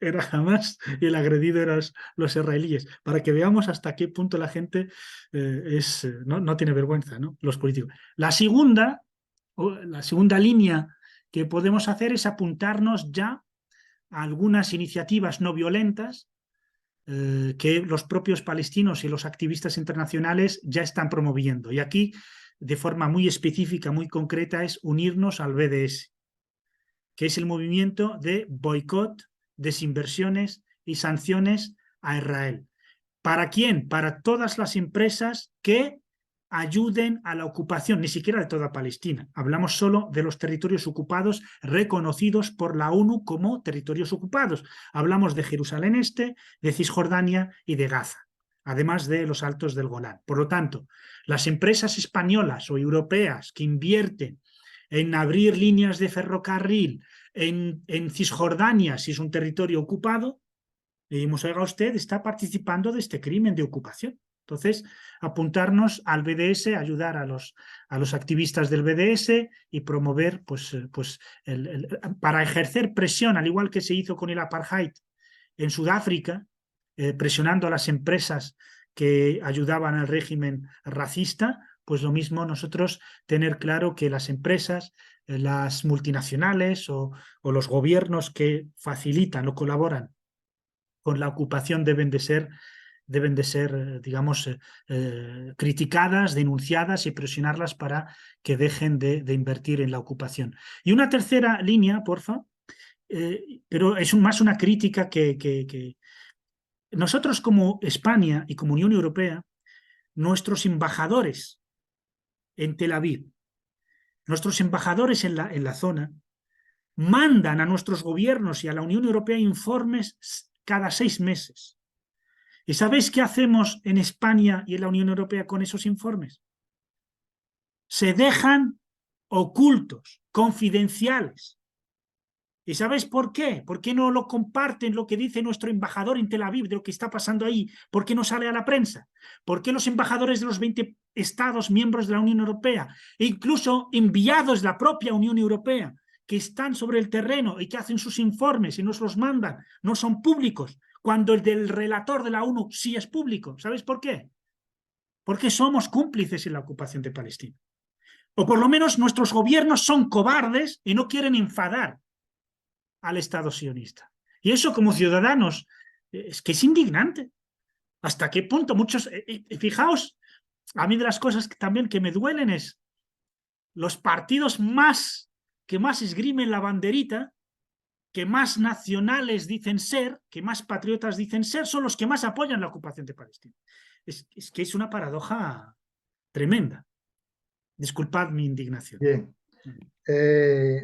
era Hamas y el agredido eran los israelíes, para que veamos hasta qué punto la gente no tiene vergüenza, ¿no? Los políticos. La segunda línea que podemos hacer es apuntarnos ya a algunas iniciativas no violentas que los propios palestinos y los activistas internacionales ya están promoviendo. Y aquí de forma muy específica, muy concreta, es unirnos al BDS, que es el movimiento de boicot, desinversiones y sanciones a Israel. ¿Para quién? Para todas las empresas que ayuden a la ocupación, ni siquiera de toda Palestina. Hablamos solo de los territorios ocupados reconocidos por la ONU como territorios ocupados. Hablamos de Jerusalén Este, de Cisjordania y de Gaza, además de los Altos del Golán. Por lo tanto, las empresas españolas o europeas que invierten en abrir líneas de ferrocarril en Cisjordania, si es un territorio ocupado, le dimos, oiga, usted está participando de este crimen de ocupación. Entonces, apuntarnos al BDS, ayudar a los activistas del BDS y promover, para ejercer presión, al igual que se hizo con el apartheid en Sudáfrica, presionando a las empresas que ayudaban al régimen racista, pues lo mismo nosotros tener claro que las empresas, las multinacionales o los gobiernos que facilitan o colaboran con la ocupación deben de ser digamos, criticadas, denunciadas y presionarlas para que dejen de invertir en la ocupación. Y una tercera línea, porfa, pero es más una crítica que nosotros como España y como Unión Europea, nuestros embajadores en Tel Aviv, nuestros embajadores en la zona, mandan a nuestros gobiernos y a la Unión Europea informes cada 6 meses. ¿Y sabéis qué hacemos en España y en la Unión Europea con esos informes? Se dejan ocultos, confidenciales. ¿Y sabéis por qué? ¿Por qué no lo comparten lo que dice nuestro embajador en Tel Aviv de lo que está pasando ahí? ¿Por qué no sale a la prensa? ¿Por qué los embajadores de los 20 estados miembros de la Unión Europea, e incluso enviados de la propia Unión Europea, que están sobre el terreno y que hacen sus informes y nos los mandan, no son públicos, cuando el del relator de la ONU sí es público? ¿Sabéis por qué? Porque somos cómplices en la ocupación de Palestina. O por lo menos nuestros gobiernos son cobardes y no quieren enfadar al Estado sionista. Y eso como ciudadanos es que es indignante. ¿Hasta qué punto? Muchos, fijaos, a mí de las cosas que también que me duelen es los partidos que más esgrimen la banderita, que más nacionales dicen ser, que más patriotas dicen ser, son los que más apoyan la ocupación de Palestina. Es que es una paradoja tremenda. Disculpad mi indignación. Bien.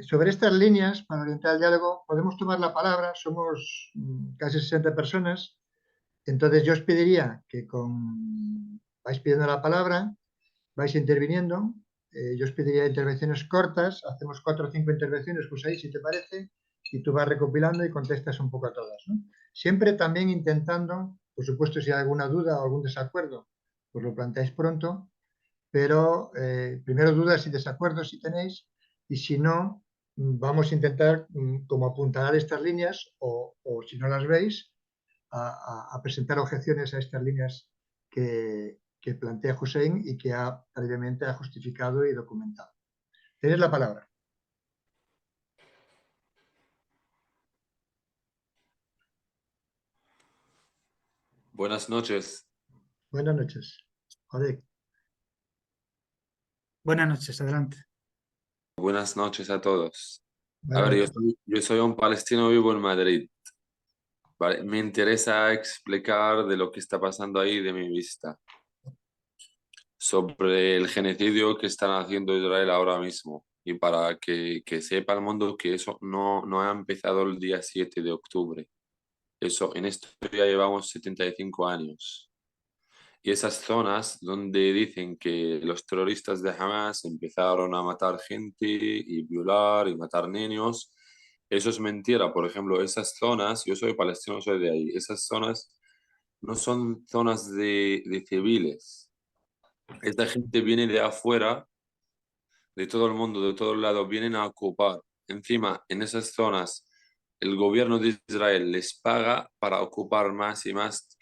Sobre estas líneas, para orientar el diálogo, podemos tomar la palabra. Somos casi 60 personas. Entonces yo os pediría que vais pidiendo la palabra, vais interviniendo. Yo os pediría intervenciones cortas. Hacemos 4 o 5 intervenciones, pues ahí si te parece, y tú vas recopilando y contestas un poco a todas, ¿no? Siempre también intentando, por supuesto, si hay alguna duda o algún desacuerdo, pues lo planteáis pronto, pero primero dudas y desacuerdos si tenéis, y si no, vamos a intentar como apuntalar estas líneas o si no las veis, a presentar objeciones a estas líneas que plantea Hussein y que previamente ha justificado y documentado. Tenéis la palabra. Buenas noches. Buenas noches. Joder. Buenas noches, adelante. Buenas noches a todos. A Buenas ver, noches. yo soy un palestino vivo en Madrid. Vale, me interesa explicar de lo que está pasando ahí de mi vista, sobre el genocidio que están haciendo Israel ahora mismo. Y para que sepa el mundo que eso no ha empezado el día 7 de octubre. Eso, en esto ya llevamos 75 años. Y esas zonas donde dicen que los terroristas de Hamas empezaron a matar gente y violar y matar niños, eso es mentira. Por ejemplo, esas zonas, yo soy palestino, soy de ahí, esas zonas no son zonas de civiles. Esta gente viene de afuera, de todo el mundo, de todos lados, vienen a ocupar. Encima, en esas zonas, el gobierno de Israel les paga para ocupar más y más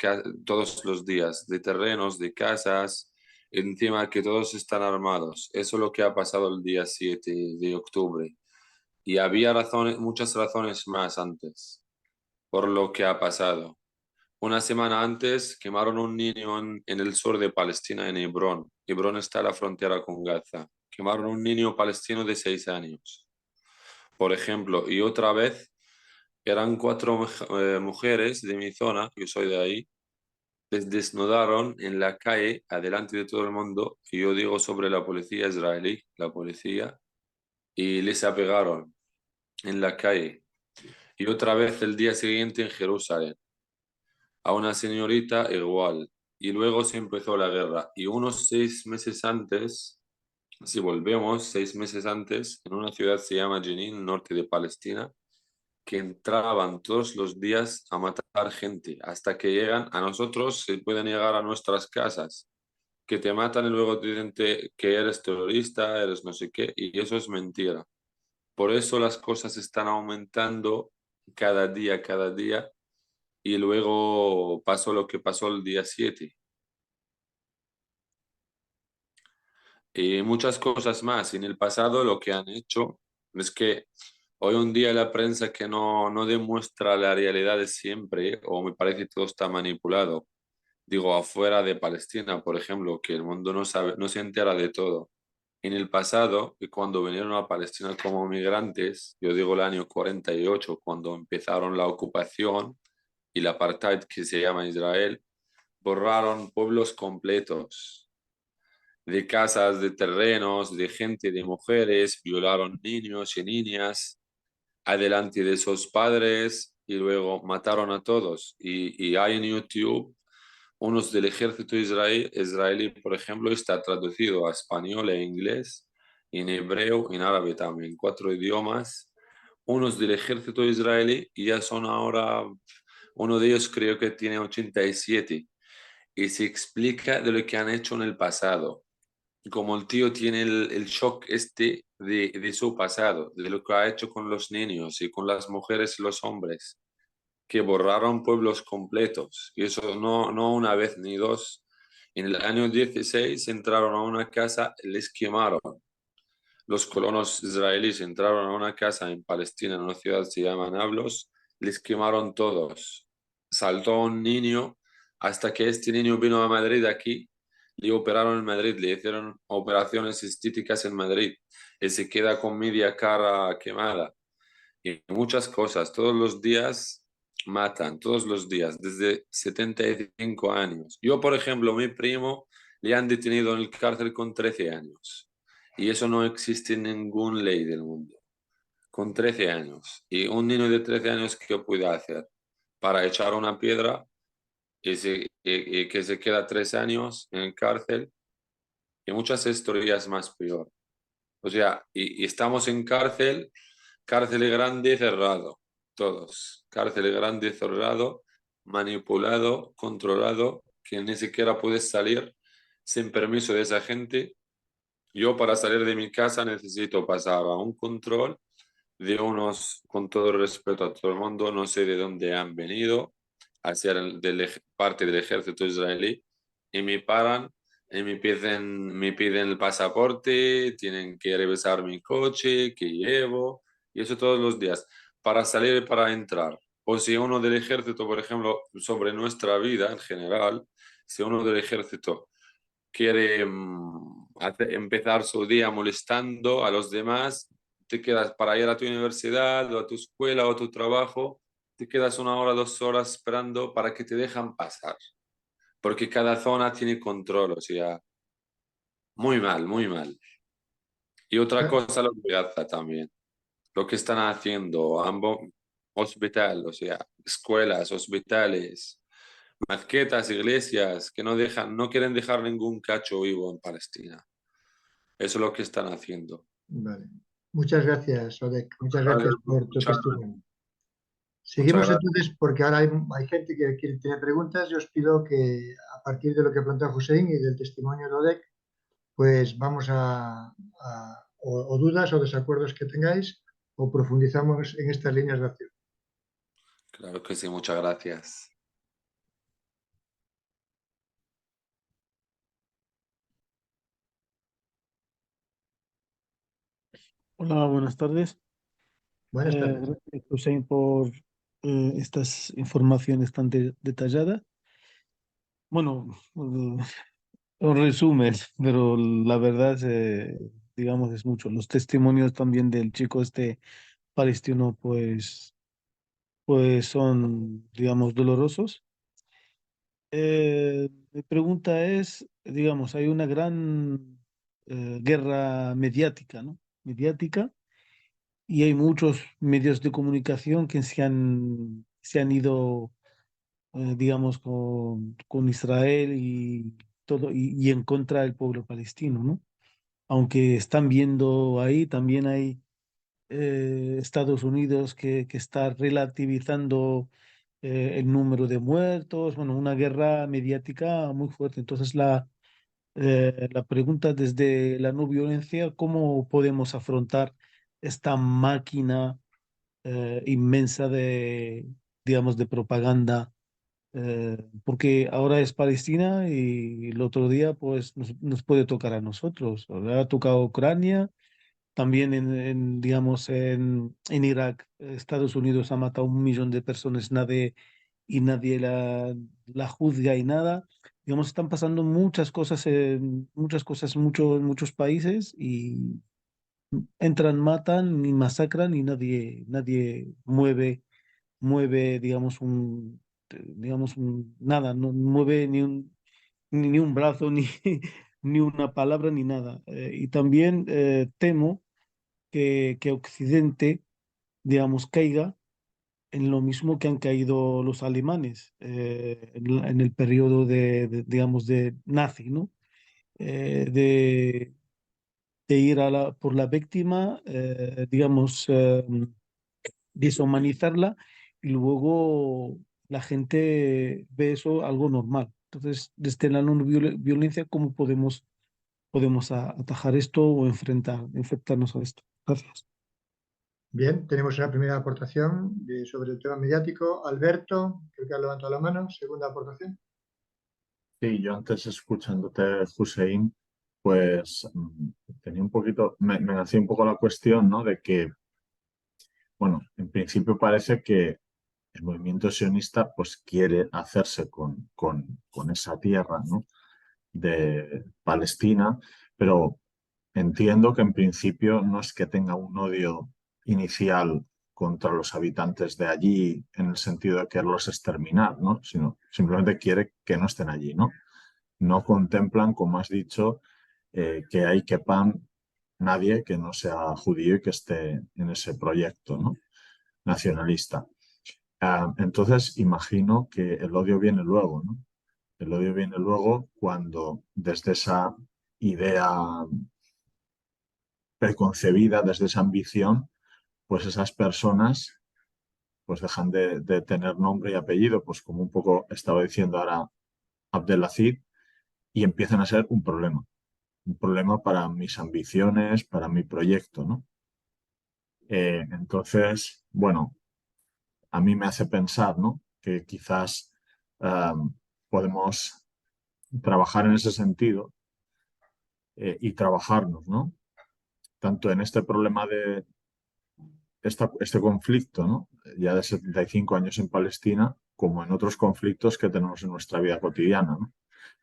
todos los días, de terrenos, de casas, encima que todos están armados. Eso es lo que ha pasado el día 7 de octubre. Y había razones, muchas razones más antes por lo que ha pasado. Una semana antes quemaron un niño en el sur de Palestina, en Hebrón. Hebrón está a la frontera con Gaza. Quemaron un niño palestino de 6 años, por ejemplo. Y otra vez eran 4 mujeres de mi zona, yo soy de ahí, les desnudaron en la calle, adelante de todo el mundo, y yo digo sobre la policía israelí, la policía, y les apegaron en la calle. Y otra vez el día siguiente en Jerusalén, a una señorita igual. Y luego se empezó la guerra. Y unos 6 meses antes, si volvemos, 6 meses antes, en una ciudad se llama Jenin, norte de Palestina, que entraban todos los días a matar gente, hasta que llegan a nosotros, se pueden llegar a nuestras casas, que te matan y luego te dicen que eres terrorista, eres no sé qué, y eso es mentira. Por eso las cosas están aumentando cada día, y luego pasó lo que pasó el día 7. Y muchas cosas más. En el pasado lo que han hecho es que hoy en día la prensa que no demuestra la realidad de siempre, o me parece que todo está manipulado. Digo, afuera de Palestina, por ejemplo, que el mundo no sabe, no se entera de todo. En el pasado, y cuando vinieron a Palestina como migrantes, yo digo el año 48, cuando empezaron la ocupación y el apartheid que se llama Israel, borraron pueblos completos de casas, de terrenos, de gente, de mujeres, violaron niños y niñas adelante de sus padres y luego mataron a todos. Y hay en YouTube unos del ejército israelí, por ejemplo, está traducido a español e inglés, en hebreo, en árabe también, 4 idiomas. Unos del ejército israelí y ya son ahora, uno de ellos creo que tiene 87 y se explica de lo que han hecho en el pasado. Como el tío tiene el shock este de su pasado, de lo que ha hecho con los niños y con las mujeres y los hombres, que borraron pueblos completos. Y eso no una vez ni dos. En el año 16 entraron a una casa, les quemaron. Los colonos israelíes entraron a una casa en Palestina, en una ciudad que se llama Nablus, les quemaron todos. Saltó un niño hasta que este niño vino a Madrid aquí, le operaron en Madrid, le hicieron operaciones estéticas en Madrid. Él se queda con media cara quemada y muchas cosas. Todos los días matan, todos los días, desde 75 años. Yo, por ejemplo, mi primo le han detenido en el cárcel con 13 años. Y eso no existe en ninguna ley del mundo. Con 13 años. Y un niño de 13 años, ¿qué puede hacer? Para echar una piedra y que se queda 3 años en cárcel y muchas historias más peor. O sea, y estamos en cárcel, cárcel grande cerrado, todos. Cárcel grande cerrado, manipulado, controlado, que ni siquiera puedes salir sin permiso de esa gente. Yo para salir de mi casa necesito pasar a un control de unos, con todo el respeto a todo el mundo, no sé de dónde han venido, a ser parte del ejército israelí, y me paran y me piden el pasaporte, tienen que revisar mi coche que llevo, y eso todos los días, para salir y para entrar. O si uno del ejército, por ejemplo, sobre nuestra vida en general, si uno del ejército quiere empezar su día molestando a los demás, te quedas para ir a tu universidad o a tu escuela o a tu trabajo, te quedas 1 hora, 2 horas esperando para que te dejan pasar, porque cada zona tiene control, o sea, muy mal, muy mal. Y otra Ah, cosa, lo de Gaza también, lo que están haciendo ambos hospitales, o sea, escuelas, hospitales, mezquitas, iglesias, que no dejan, no quieren dejar ningún cacho vivo en Palestina. Eso es lo que están haciendo. vale. Muchas gracias, Odek. Muchas Gracias gracias por por tu escucharme. testimonio. Muchas Seguimos gracias. entonces, porque ahora hay gente que quiere tener preguntas. Yo os pido que a partir de lo que plantea Hussein y del testimonio de Odek, pues vamos o dudas o desacuerdos que tengáis, o profundizamos en estas líneas de acción. Claro que sí, muchas gracias. Hola, buenas tardes. Buenas tardes. Gracias, Hussein, por estas informaciones tan detalladas. Bueno, un resumen, pero la verdad, digamos, es mucho. Los testimonios también del chico este palestino, pues son, digamos, dolorosos. Mi pregunta es, digamos, hay una gran guerra mediática, ¿no? Mediática, y hay muchos medios de comunicación que se han ido, digamos, con Israel y todo, y en contra del pueblo palestino, ¿no? Aunque están viendo ahí, también hay Estados Unidos que está relativizando el número de muertos, bueno, una guerra mediática muy fuerte. Entonces, la pregunta desde la no violencia, ¿cómo podemos afrontar esta máquina inmensa de, digamos, de propaganda? Porque ahora es Palestina y el otro día, pues, nos puede tocar a nosotros. Ahora ha tocado Ucrania. También digamos, en Irak, Estados Unidos ha matado 1 millón de personas, y nadie la juzga y nada. Digamos, están pasando muchas cosas en muchos países y entran, matan y masacran y nadie mueve, digamos, nada, no mueve ni un brazo, ni una palabra, ni nada. Y también temo que Occidente, digamos, caiga en lo mismo que han caído los alemanes en el periodo digamos, de nazi, ¿no? De ir por la víctima, digamos, deshumanizarla y luego la gente ve eso algo normal. Entonces, desde la no violencia, ¿cómo podemos atajar esto o enfrentarnos a esto? Gracias. Bien, tenemos una primera aportación sobre el tema mediático. Alberto, creo que ha levantado la mano. Segunda aportación. Sí, yo antes escuchándote, Hussein, pues tenía un poquito, me hacía un poco la cuestión, ¿no? De que, bueno, en principio parece que el movimiento sionista pues quiere hacerse con esa tierra, ¿no? De Palestina, pero entiendo que en principio no es que tenga un odio inicial contra los habitantes de allí en el sentido de quererlos exterminar, ¿no? Sino simplemente quiere que no estén allí, ¿no? No contemplan, como has dicho, que ahí quepan nadie que no sea judío y que esté en ese proyecto, ¿no? Nacionalista. Entonces, imagino que el odio viene luego, ¿no? El odio viene luego cuando desde esa idea preconcebida, desde esa ambición, pues esas personas pues dejan de tener nombre y apellido, pues como un poco estaba diciendo ahora Abdelaziz, y empiezan a ser un problema para mis ambiciones, para mi proyecto, ¿no? Entonces, bueno, a mí me hace pensar, ¿no? Que quizás podemos trabajar en ese sentido y trabajarnos, ¿no? Tanto en este problema de este conflicto, ¿no? Ya de 75 años en Palestina, como en otros conflictos que tenemos en nuestra vida cotidiana, ¿no?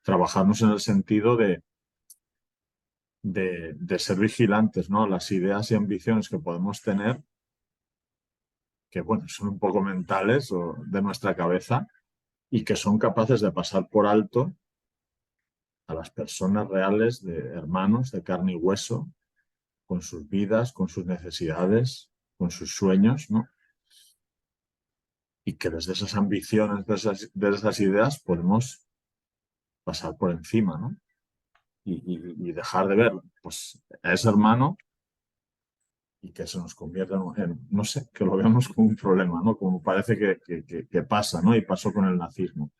Trabajarnos en el sentido de ser vigilantes, ¿no? Las ideas y ambiciones que podemos tener, que bueno, son un poco mentales o de nuestra cabeza y que son capaces de pasar por alto a las personas reales, de hermanos de carne y hueso, con sus vidas, con sus necesidades, con sus sueños, ¿no? Y que desde esas ambiciones, de esas ideas, podemos pasar por encima, ¿no? Y dejar de ver, pues, a ese hermano y que se nos convierta no sé, que lo veamos como un problema, ¿no? Como parece que pasa, ¿no? Y pasó con el nazismo.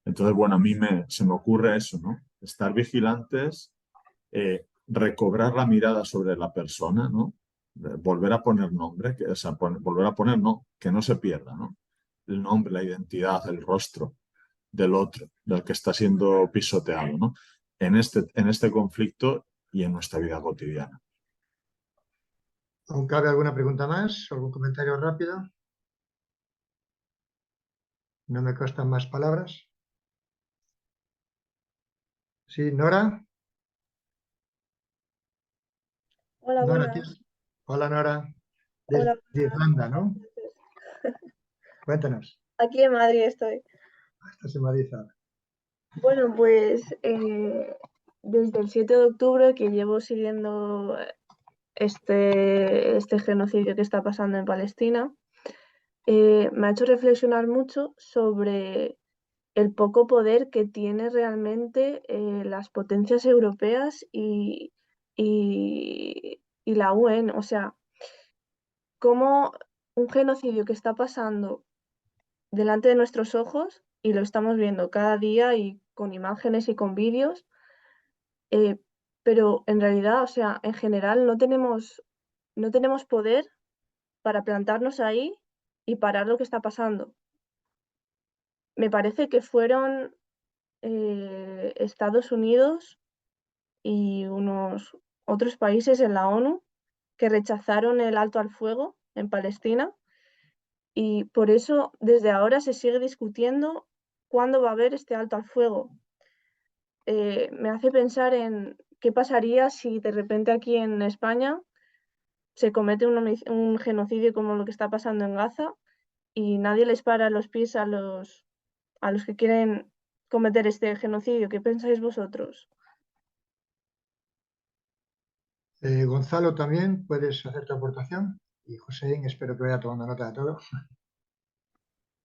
Entonces, bueno, a mí se me ocurre eso, ¿no? Estar vigilantes, recobrar la mirada sobre la persona, ¿no? Volver a poner nombre, o sea, volver a poner, no, que no se pierda, ¿no? El nombre, la identidad, el rostro del otro, del que está siendo pisoteado, ¿no? En este conflicto y en nuestra vida cotidiana. ¿Aún cabe alguna pregunta más? ¿Algún comentario rápido? No me costan más palabras. Sí, Nora. Hola, Nora, buenas. hola Nora, Hola, desde buenas Irlanda, ¿no? noches. Cuéntanos. Aquí en Madrid estoy. Estás en Madrid ahora. Bueno, pues desde el 7 de octubre que llevo siguiendo este genocidio que está pasando en Palestina, me ha hecho reflexionar mucho sobre el poco poder que tiene realmente las potencias europeas y la UN. O sea, cómo un genocidio que está pasando delante de nuestros ojos y lo estamos viendo cada día y con imágenes y con vídeos, eh, pero en realidad, o sea, en general no tenemos poder para plantarnos ahí y parar lo que está pasando. Me parece que fueron Estados Unidos y unos otros países en la ONU que rechazaron el alto al fuego en Palestina. Y por eso desde ahora se sigue discutiendo cuándo va a haber este alto al fuego. Me hace pensar en qué pasaría si de repente aquí en España se comete un genocidio como lo que está pasando en Gaza y nadie les para los pies a los que quieren cometer este genocidio. ¿Qué pensáis vosotros? Gonzalo, también puedes hacer tu aportación. Y José, espero que vaya tomando nota de todo.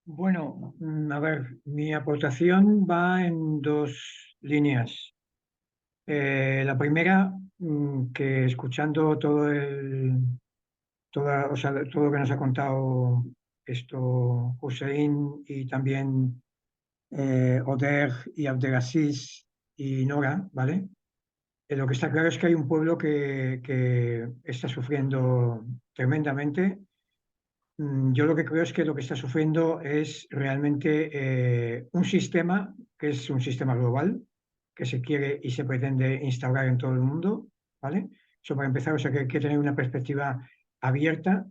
Bueno, a ver, mi aportación va en dos líneas. La primera, que escuchando o sea, todo lo que nos ha contado Hussein y también Oder y Abdelaziz y Nora, ¿vale? Lo que está claro es que hay un pueblo que está sufriendo tremendamente. Yo lo que creo es que lo que está sufriendo es realmente un sistema que es un sistema global que se quiere y se pretende instaurar en todo el mundo, ¿vale? Eso para empezar, o sea que hay que tener una perspectiva abierta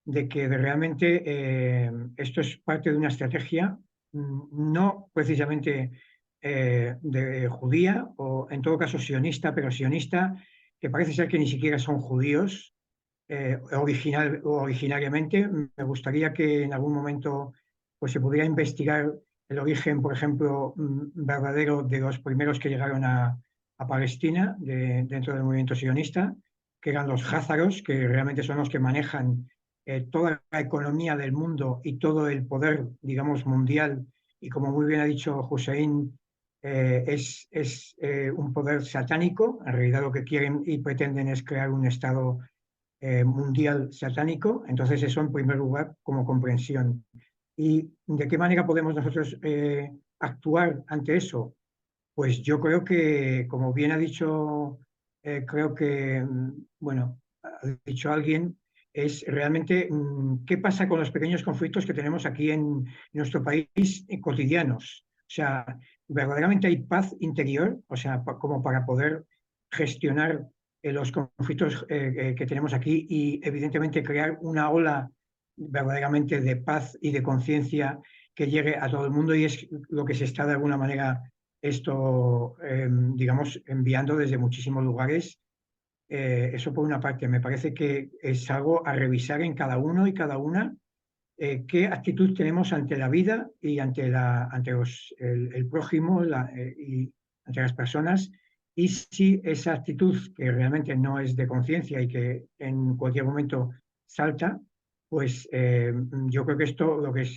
de que realmente esto es parte de una estrategia, no precisamente de judía o en todo caso sionista, pero sionista que parece ser que ni siquiera son judíos originariamente. Me gustaría que en algún momento pues, se pudiera investigar el origen, por ejemplo, verdadero de los primeros que llegaron a Palestina dentro del movimiento sionista, que eran los házaros, que realmente son los que manejan toda la economía del mundo y todo el poder, digamos, mundial. Y como muy bien ha dicho Hussein, es un poder satánico. En realidad lo que quieren y pretenden es crear un Estado mundial satánico. Entonces eso en primer lugar como comprensión. ¿Y de qué manera podemos nosotros actuar ante eso? Pues yo creo que, como bien ha dicho, creo que, bueno, ha dicho alguien, es realmente qué pasa con los pequeños conflictos que tenemos aquí en nuestro país cotidianos. O sea, verdaderamente hay paz interior, o sea, como para poder gestionar los conflictos que tenemos aquí y evidentemente crear una ola verdaderamente de paz y de conciencia que llegue a todo el mundo y es lo que se está de alguna manera digamos, enviando desde muchísimos lugares. Eso por una parte, me parece que es algo a revisar en cada uno y cada una, qué actitud tenemos ante la vida y ante el prójimo y ante las personas, y si esa actitud que realmente no es de conciencia y que en cualquier momento salta, pues yo creo que esto lo que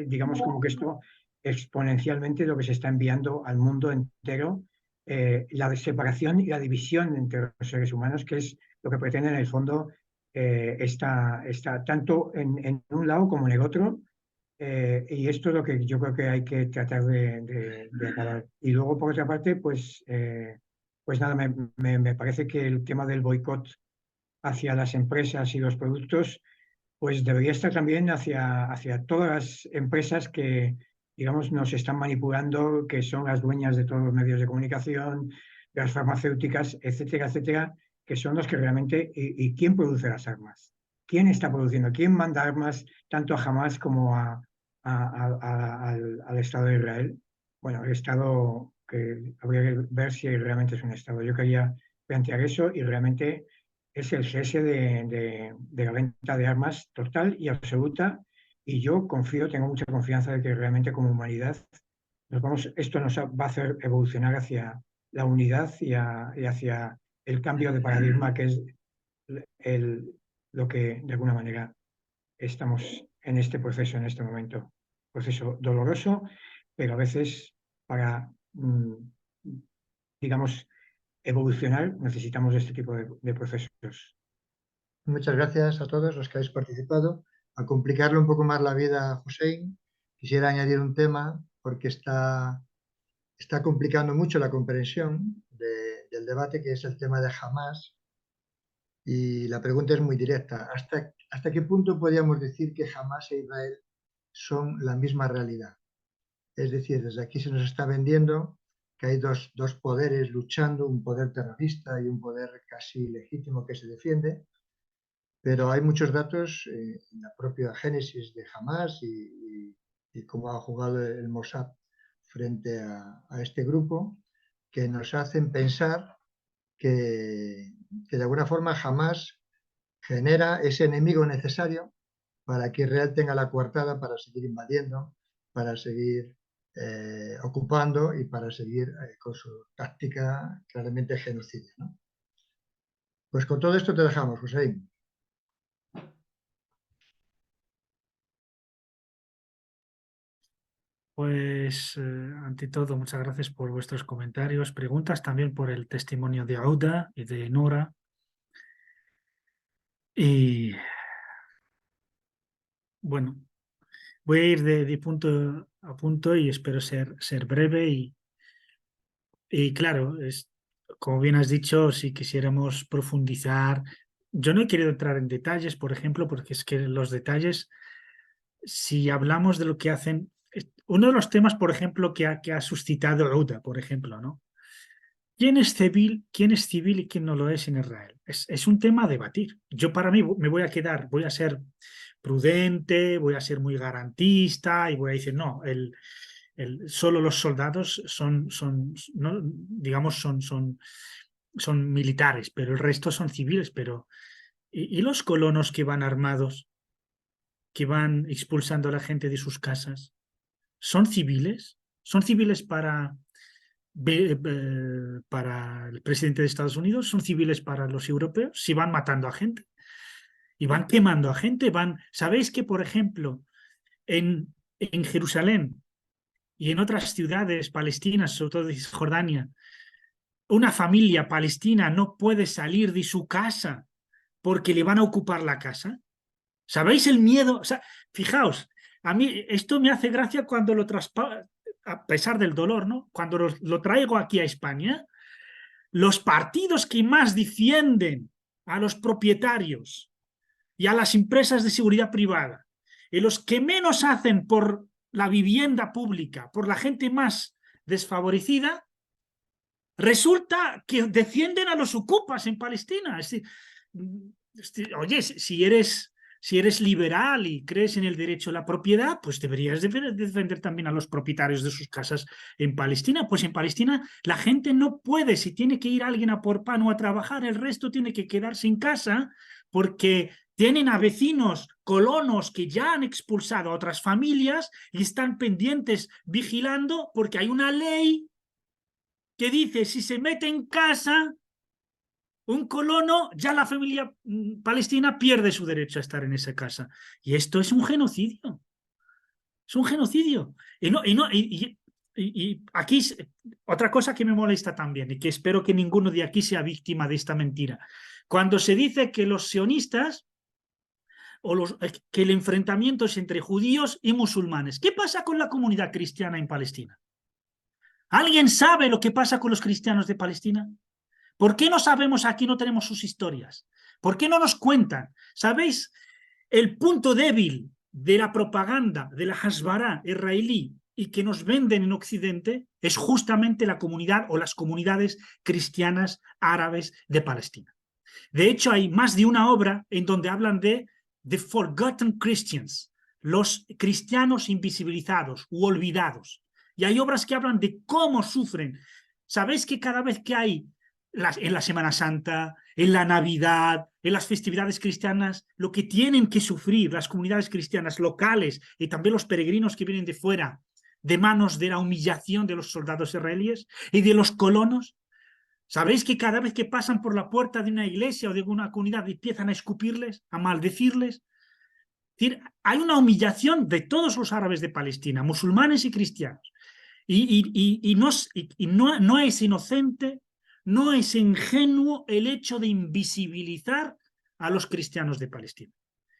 digamos como que esto exponencialmente lo que se está enviando al mundo entero, la separación y la división entre los seres humanos, que es lo que pretende en el fondo está tanto en un lado como en el otro, y esto es lo que yo creo que hay que tratar de acabar. Y luego, por otra parte, pues nada, me parece que el tema del boicot hacia las empresas y los productos, pues debería estar también hacia todas las empresas que, digamos, nos están manipulando, que son las dueñas de todos los medios de comunicación, de las farmacéuticas, etcétera, etcétera, que son los que realmente... ¿Y quién produce las armas? ¿Quién está produciendo? ¿Quién manda armas tanto a Hamas como al Estado de Israel? Bueno, el Estado que habría que ver si realmente es un Estado. Yo quería plantear eso y realmente es el cese de la venta de armas total y absoluta, y yo confío, tengo mucha confianza de que realmente como humanidad esto nos va a hacer evolucionar hacia la unidad y hacia el cambio de paradigma, que es lo que de alguna manera estamos en este proceso, en este momento. Proceso doloroso, pero a veces para, digamos, evolucionar necesitamos este tipo de procesos. Muchas gracias a todos los que habéis participado. A complicarle un poco más la vida a Hussein, quisiera añadir un tema porque está complicando mucho la comprensión del debate, que es el tema de Hamás. Y la pregunta es muy directa. ¿Hasta qué punto podríamos decir que Hamás e Israel son la misma realidad? Es decir, desde aquí se nos está vendiendo que hay dos poderes luchando, un poder terrorista y un poder casi legítimo que se defiende, pero hay muchos datos en la propia génesis de Hamás y cómo ha jugado el Mossad frente a este grupo, que nos hacen pensar que de alguna forma Hamás genera ese enemigo necesario para que Israel tenga la coartada para seguir invadiendo, para seguir ocupando y para seguir con su táctica claramente genocida, ¿no? Pues con todo esto te dejamos, Hussein. Pues ante todo, muchas gracias por vuestros comentarios, preguntas, también por el testimonio de Auda y de Nora. Y bueno, voy a ir de punto a punto y espero ser breve y claro, como bien has dicho, si quisiéramos profundizar, yo no he querido entrar en detalles, por ejemplo, porque es que los detalles, si hablamos de lo que hacen, uno de los temas, por ejemplo, que ha suscitado Auda, por ejemplo, ¿no? ¿Quién es civil y quién no lo es en Israel? Es un tema a debatir. Yo para mí me voy a ser prudente, voy a ser muy garantista y voy a decir, no, solo los soldados no, digamos, son militares, pero el resto son civiles. Pero ¿y los colonos que van armados, que van expulsando a la gente de sus casas? ¿Son civiles? ¿Son civiles para el presidente de Estados Unidos? ¿Son civiles para los europeos? Si van matando a gente y van quemando a gente, ¿sabéis que, por ejemplo, en Jerusalén y en otras ciudades palestinas, sobre todo de Cisjordania, una familia palestina no puede salir de su casa porque le van a ocupar la casa? ¿Sabéis el miedo? O sea, fijaos, a mí esto me hace gracia cuando a pesar del dolor, ¿no? Cuando lo traigo aquí a España, los partidos que más defienden a los propietarios y a las empresas de seguridad privada, y los que menos hacen por la vivienda pública, por la gente más desfavorecida, resulta que defienden a los ocupas en Palestina. Oye, si eres liberal y crees en el derecho a la propiedad, pues deberías defender también a los propietarios de sus casas en Palestina. Pues en Palestina la gente no puede, si tiene que ir alguien a por pan o a trabajar, el resto tiene que quedarse en casa porque tienen a vecinos colonos que ya han expulsado a otras familias y están pendientes vigilando porque hay una ley que dice si se mete en casa un colono, ya la familia palestina pierde su derecho a estar en esa casa. Y esto es un genocidio. Es un genocidio. Y aquí otra cosa que me molesta también y que espero que ninguno de aquí sea víctima de esta mentira. Cuando se dice que los sionistas que el enfrentamiento es entre judíos y musulmanes. ¿Qué pasa con la comunidad cristiana en Palestina? ¿Alguien sabe lo que pasa con los cristianos de Palestina? ¿Por qué no sabemos aquí, no tenemos sus historias? ¿Por qué no nos cuentan? ¿Sabéis? El punto débil de la propaganda de la Hasbara israelí y que nos venden en Occidente es justamente la comunidad o las comunidades cristianas árabes de Palestina. De hecho, hay más de una obra en donde hablan de The Forgotten Christians, los cristianos invisibilizados u olvidados. Y hay obras que hablan de cómo sufren. ¿Sabéis que cada vez que hay en la Semana Santa, en la Navidad, en las festividades cristianas, lo que tienen que sufrir las comunidades cristianas locales y también los peregrinos que vienen de fuera, de manos de la humillación de los soldados israelíes y de los colonos? ¿Sabéis que cada vez que pasan por la puerta de una iglesia o de una comunidad empiezan a escupirles, a maldecirles? Es decir, hay una humillación de todos los árabes de Palestina, musulmanes y cristianos. Y no es inocente, no es ingenuo el hecho de invisibilizar a los cristianos de Palestina.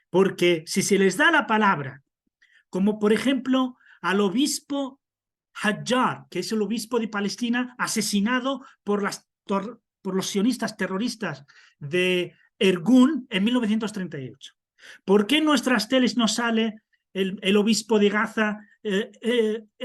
Porque si se les da la palabra, como por ejemplo al obispo Hajjar, que es el obispo de Palestina, asesinado por los sionistas terroristas de Ergun en 1938. ¿Por qué en nuestras teles no sale el obispo de Gaza,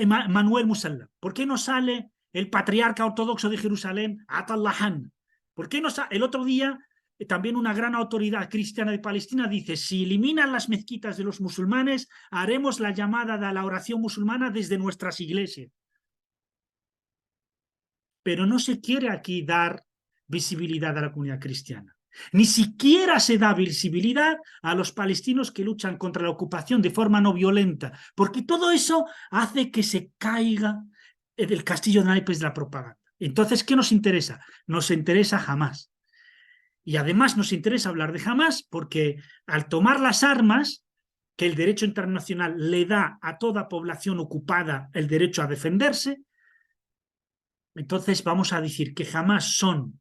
Manuel Musalla? ¿Por qué no sale el patriarca ortodoxo de Jerusalén, Atallahan? ¿Por qué no sale? El otro día también una gran autoridad cristiana de Palestina dice: si eliminan las mezquitas de los musulmanes, haremos la llamada de la oración musulmana desde nuestras iglesias. Pero no se quiere aquí dar visibilidad a la comunidad cristiana. Ni siquiera se da visibilidad a los palestinos que luchan contra la ocupación de forma no violenta, porque todo eso hace que se caiga el castillo de naipes de la propaganda. Entonces, ¿qué nos interesa? Nos interesa Hamás. Y además nos interesa hablar de Hamás porque al tomar las armas, que el derecho internacional le da a toda población ocupada el derecho a defenderse, entonces vamos a decir que Hamás son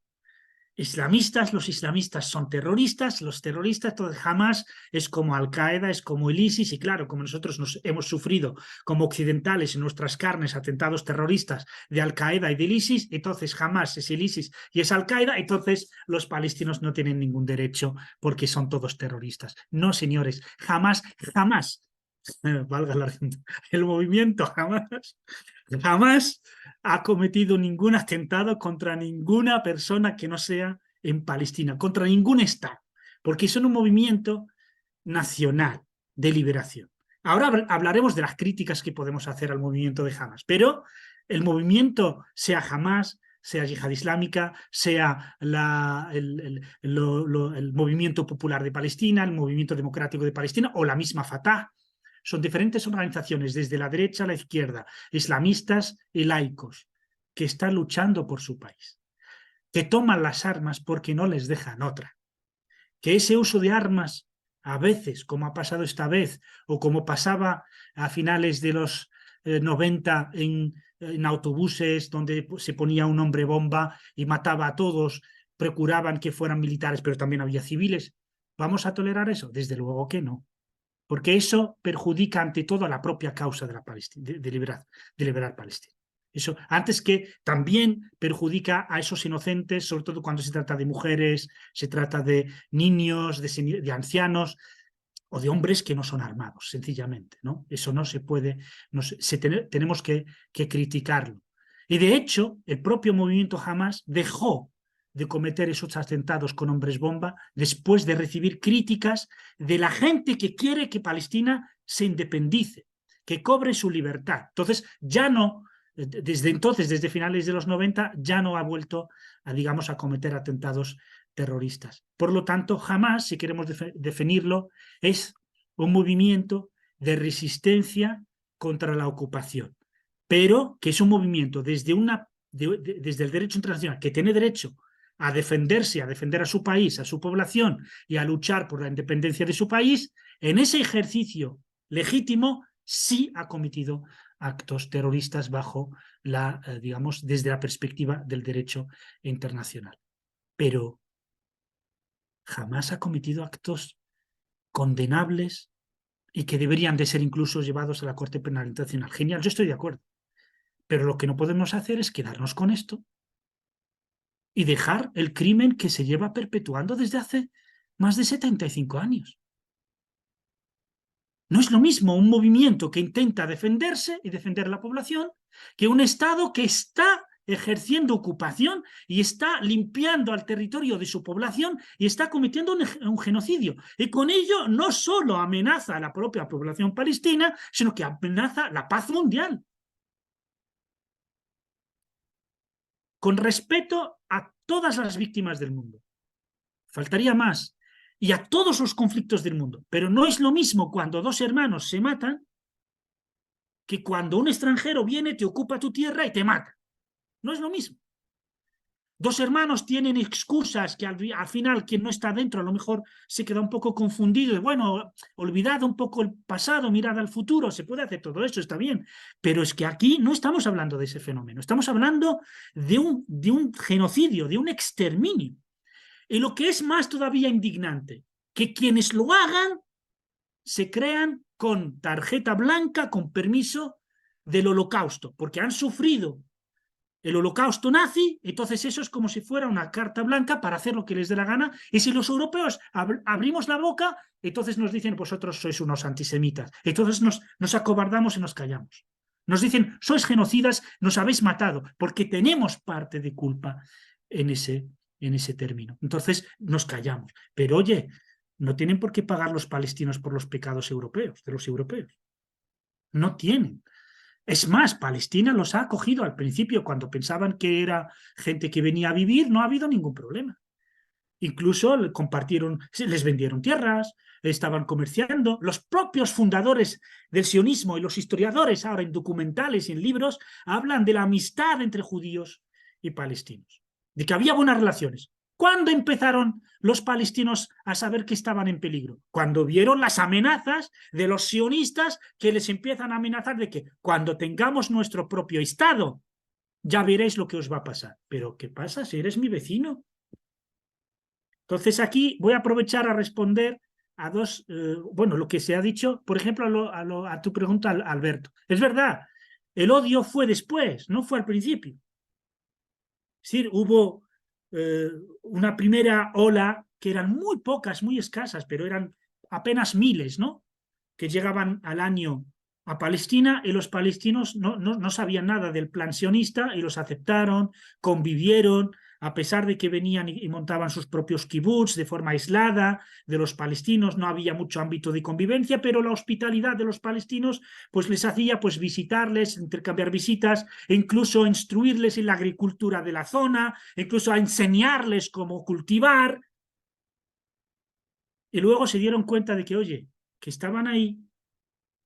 islamistas, los islamistas son terroristas, los terroristas, entonces Hamás es como Al-Qaeda, es como el ISIS, y claro, como nosotros nos hemos sufrido como occidentales en nuestras carnes atentados terroristas de Al-Qaeda y del ISIS, entonces Hamás es el ISIS y es Al-Qaeda, entonces los palestinos no tienen ningún derecho porque son todos terroristas. No, señores, jamás, valga la redundancia, el movimiento jamás ha cometido ningún atentado contra ninguna persona que no sea en Palestina, contra ningún Estado, porque son un movimiento nacional de liberación. Ahora hablaremos de las críticas que podemos hacer al movimiento de Hamás, pero el movimiento, sea Hamás, sea Yihad Islámica, sea el movimiento popular de Palestina, el movimiento democrático de Palestina o la misma Fatah, son diferentes organizaciones, desde la derecha a la izquierda, islamistas y laicos, que están luchando por su país, que toman las armas porque no les dejan otra, que ese uso de armas, a veces, como ha pasado esta vez, o como pasaba a finales de los 90 en autobuses donde se ponía un hombre bomba y mataba a todos, procuraban que fueran militares, pero también había civiles. ¿Vamos a tolerar eso? Desde luego que no. Porque eso perjudica ante todo a la propia causa de, liberar Palestina. Eso, antes que también perjudica a esos inocentes, sobre todo cuando se trata de mujeres, se trata de niños, de ancianos o de hombres que no son armados, sencillamente, ¿no? Eso no se puede, tenemos que criticarlo. Y de hecho, el propio movimiento Hamás dejó de cometer esos atentados con hombres bomba después de recibir críticas de la gente que quiere que Palestina se independice, que cobre su libertad. Entonces, ya no, desde finales de los 90, ya no ha vuelto a cometer atentados terroristas. Por lo tanto, Hamás, si queremos definirlo, es un movimiento de resistencia contra la ocupación, pero que es un movimiento desde el derecho internacional, que tiene derecho a defenderse, a defender a su país, a su población y a luchar por la independencia de su país. En ese ejercicio legítimo sí ha cometido actos terroristas bajo desde la perspectiva del derecho internacional. Pero jamás ha cometido actos condenables y que deberían de ser incluso llevados a la Corte Penal Internacional. Genial, yo estoy de acuerdo. Pero lo que no podemos hacer es quedarnos con esto y dejar el crimen que se lleva perpetuando desde hace más de 75 años. No es lo mismo un movimiento que intenta defenderse y defender a la población que un Estado que está ejerciendo ocupación y está limpiando al territorio de su población y está cometiendo un genocidio. Y con ello no solo amenaza a la propia población palestina, sino que amenaza la paz mundial. con respeto a todas las víctimas del mundo. Faltaría más. Y a todos los conflictos del mundo. Pero no es lo mismo cuando dos hermanos se matan que cuando un extranjero viene, te ocupa tu tierra y te mata. No es lo mismo. Dos hermanos tienen excusas que al final quien no está dentro a lo mejor se queda un poco confundido. Y bueno, olvidad un poco el pasado, mirad al futuro, se puede hacer todo eso, está bien. Pero es que aquí no estamos hablando de ese fenómeno, estamos hablando de un genocidio, de un exterminio. Y lo que es más todavía indignante, que quienes lo hagan se crean con tarjeta blanca, con permiso del holocausto, porque han sufrido el holocausto nazi, entonces eso es como si fuera una carta blanca para hacer lo que les dé la gana, y si los europeos abrimos la boca, entonces nos dicen, vosotros sois unos antisemitas, entonces nos acobardamos y nos callamos. Nos dicen, sois genocidas, nos habéis matado, porque tenemos parte de culpa en ese término. Entonces nos callamos. Pero oye, no tienen por qué pagar los palestinos por los pecados europeos, de los europeos. No tienen. Es más, Palestina los ha acogido al principio cuando pensaban que era gente que venía a vivir, no ha habido ningún problema. Incluso compartieron, les vendieron tierras, estaban comerciando. Los propios fundadores del sionismo y los historiadores ahora en documentales y en libros hablan de la amistad entre judíos y palestinos, de que había buenas relaciones. ¿Cuándo empezaron los palestinos a saber que estaban en peligro? Cuando vieron las amenazas de los sionistas que les empiezan a amenazar de que cuando tengamos nuestro propio Estado, ya veréis lo que os va a pasar. ¿Pero qué pasa si eres mi vecino? Entonces aquí voy a aprovechar a responder a dos, bueno, lo que se ha dicho, por ejemplo, a tu pregunta, Alberto. Es verdad, el odio fue después, no fue al principio. Es decir, hubo una primera ola que eran muy pocas, muy escasas, pero eran apenas miles, ¿no? Que llegaban al año a Palestina y los palestinos no sabían nada del plan sionista y los aceptaron, convivieron, a pesar de que venían y montaban sus propios kibbutz de forma aislada de los palestinos, no había mucho ámbito de convivencia, pero la hospitalidad de los palestinos pues les hacía pues visitarles, intercambiar visitas, e incluso instruirles en la agricultura de la zona, incluso a enseñarles cómo cultivar. Y luego se dieron cuenta de que, oye, que estaban ahí,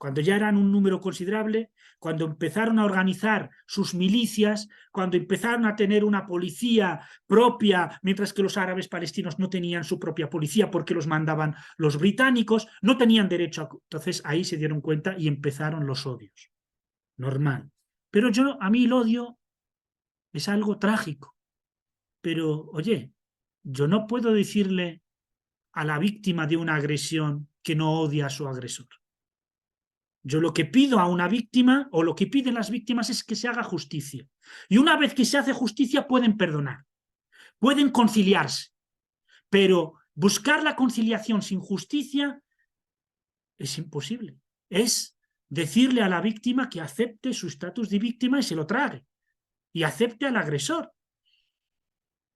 cuando ya eran un número considerable, cuando empezaron a organizar sus milicias, cuando empezaron a tener una policía propia, mientras que los árabes palestinos no tenían su propia policía porque los mandaban los británicos, no tenían derecho a... Entonces ahí se dieron cuenta y empezaron los odios. Normal. Pero a mí el odio es algo trágico. Pero, oye, yo no puedo decirle a la víctima de una agresión que no odia a su agresor. Yo lo que pido a una víctima, o lo que piden las víctimas, es que se haga justicia. Y una vez que se hace justicia pueden perdonar, pueden conciliarse. Pero buscar la conciliación sin justicia es imposible. Es decirle a la víctima que acepte su estatus de víctima y se lo trague. Y acepte al agresor.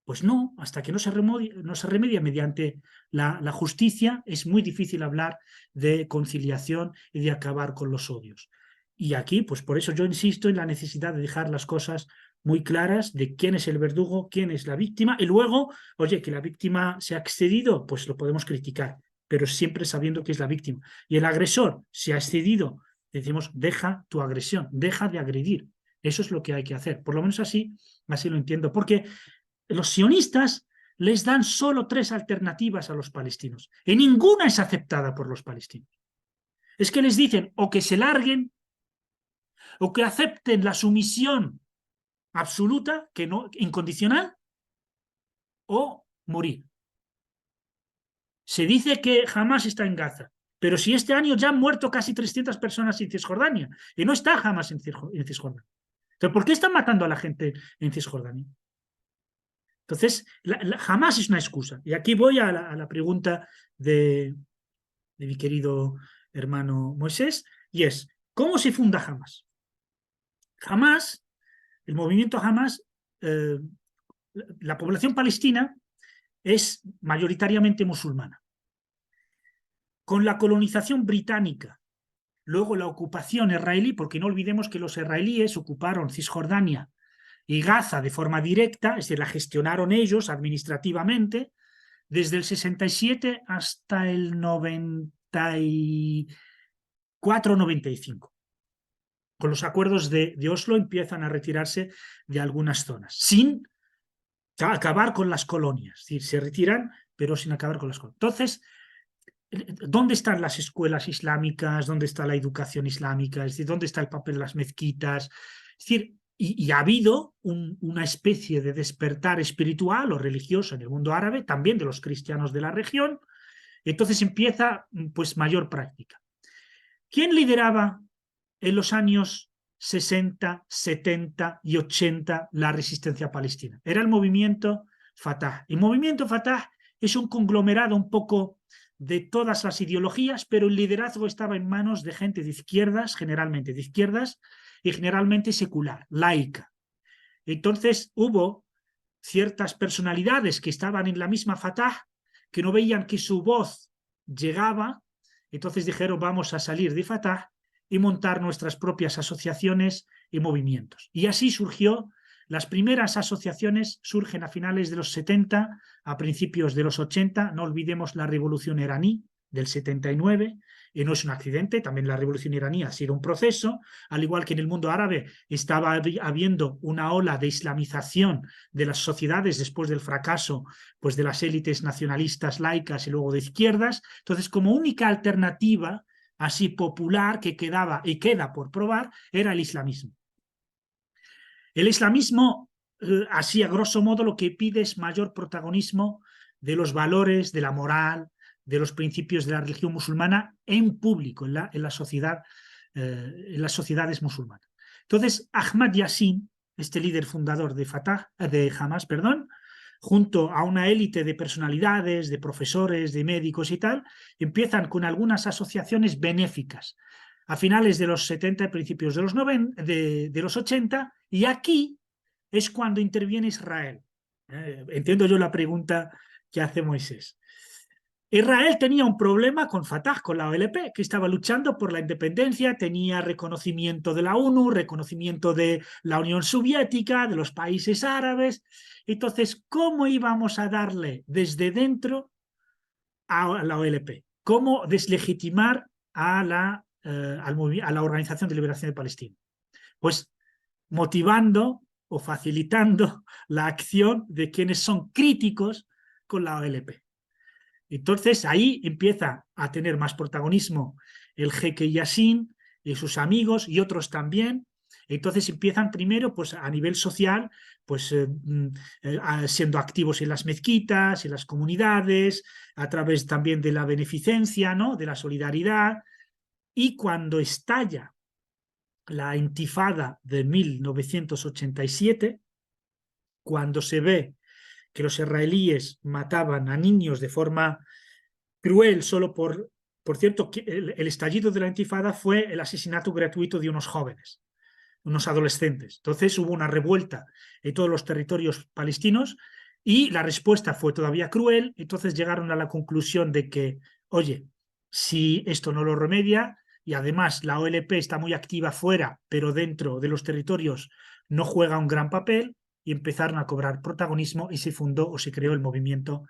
Pues no, hasta que no se remedia mediante la justicia, es muy difícil hablar de conciliación y de acabar con los odios. Y aquí, pues por eso yo insisto en la necesidad de dejar las cosas muy claras de quién es el verdugo, quién es la víctima, y luego, oye, que la víctima se ha excedido, pues lo podemos criticar, pero siempre sabiendo que es la víctima. Y el agresor se ha excedido, decimos, deja tu agresión, deja de agredir. Eso es lo que hay que hacer. Por lo menos así lo entiendo, porque los sionistas les dan solo 3 alternativas a los palestinos y ninguna es aceptada por los palestinos. Es que les dicen o que se larguen o que acepten la sumisión absoluta, que no, incondicional, o morir. Se dice que Hamas está en Gaza, pero si este año ya han muerto casi 300 personas en Cisjordania y no está Hamas en Cisjordania. Entonces, ¿por qué están matando a la gente en Cisjordania? Entonces, Hamas es una excusa. Y aquí voy a la pregunta de mi querido hermano Moisés, y es, ¿cómo se funda Hamas? Hamas, el movimiento Hamas, la población palestina es mayoritariamente musulmana. Con la colonización británica, luego la ocupación israelí, porque no olvidemos que los israelíes ocuparon Cisjordania y Gaza de forma directa, es decir, la gestionaron ellos administrativamente, desde el 67 hasta el 94-95. Con los acuerdos de Oslo empiezan a retirarse de algunas zonas, sin acabar con las colonias. Es decir, se retiran, pero sin acabar con las colonias. Entonces, ¿dónde están las escuelas islámicas? ¿Dónde está la educación islámica? Es decir, ¿dónde está el papel de las mezquitas? Es decir, y ha habido una especie de despertar espiritual o religioso en el mundo árabe, también de los cristianos de la región. Entonces empieza pues mayor práctica. ¿Quién lideraba en los años 60, 70 y 80 la resistencia palestina? Era el movimiento Fatah. El movimiento Fatah es un conglomerado un poco de todas las ideologías, pero el liderazgo estaba en manos de gente de izquierdas, generalmente de izquierdas, y generalmente secular, laica. Entonces hubo ciertas personalidades que estaban en la misma Fatah, que no veían que su voz llegaba, entonces dijeron vamos a salir de Fatah y montar nuestras propias asociaciones y movimientos. Y así surgió, las primeras asociaciones surgen a finales de los 70, a principios de los 80, no olvidemos la revolución iraní del 79, y no es un accidente, también la revolución iraní ha sido un proceso, al igual que en el mundo árabe estaba habiendo una ola de islamización de las sociedades después del fracaso pues, de las élites nacionalistas laicas y luego de izquierdas. Entonces, como única alternativa así popular que quedaba y queda por probar, era el islamismo. El islamismo, así a grosso modo, lo que pide es mayor protagonismo de los valores, de la moral, de los principios de la religión musulmana en público, en la sociedad, en las sociedades musulmanas. Entonces, Ahmad Yassin, este líder fundador de Hamas, junto a una élite de personalidades, de profesores, de médicos y tal, empiezan con algunas asociaciones benéficas a finales de los 70 y principios de los 80, y aquí es cuando interviene Israel. Entiendo yo la pregunta que hace Moisés. Israel tenía un problema con Fatah, con la OLP, que estaba luchando por la independencia, tenía reconocimiento de la ONU, reconocimiento de la Unión Soviética, de los países árabes. Entonces, ¿cómo íbamos a darle desde dentro a la OLP? ¿Cómo deslegitimar a la Organización de Liberación de Palestina? Pues motivando o facilitando la acción de quienes son críticos con la OLP. Entonces ahí empieza a tener más protagonismo el jeque Yassin y sus amigos y otros también. Entonces empiezan primero pues, a nivel social pues, siendo activos en las mezquitas, en las comunidades, a través también de la beneficencia, ¿no? De la solidaridad. Y cuando estalla la intifada de 1987, cuando se ve que los israelíes mataban a niños de forma cruel solo por cierto, el estallido de la intifada fue el asesinato gratuito de unos jóvenes, unos adolescentes. Entonces hubo una revuelta en todos los territorios palestinos y la respuesta fue todavía cruel. Entonces llegaron a la conclusión de que, oye, si esto no lo remedia, y además la OLP está muy activa fuera, pero dentro de los territorios no juega un gran papel, y empezaron a cobrar protagonismo y se fundó o se creó el movimiento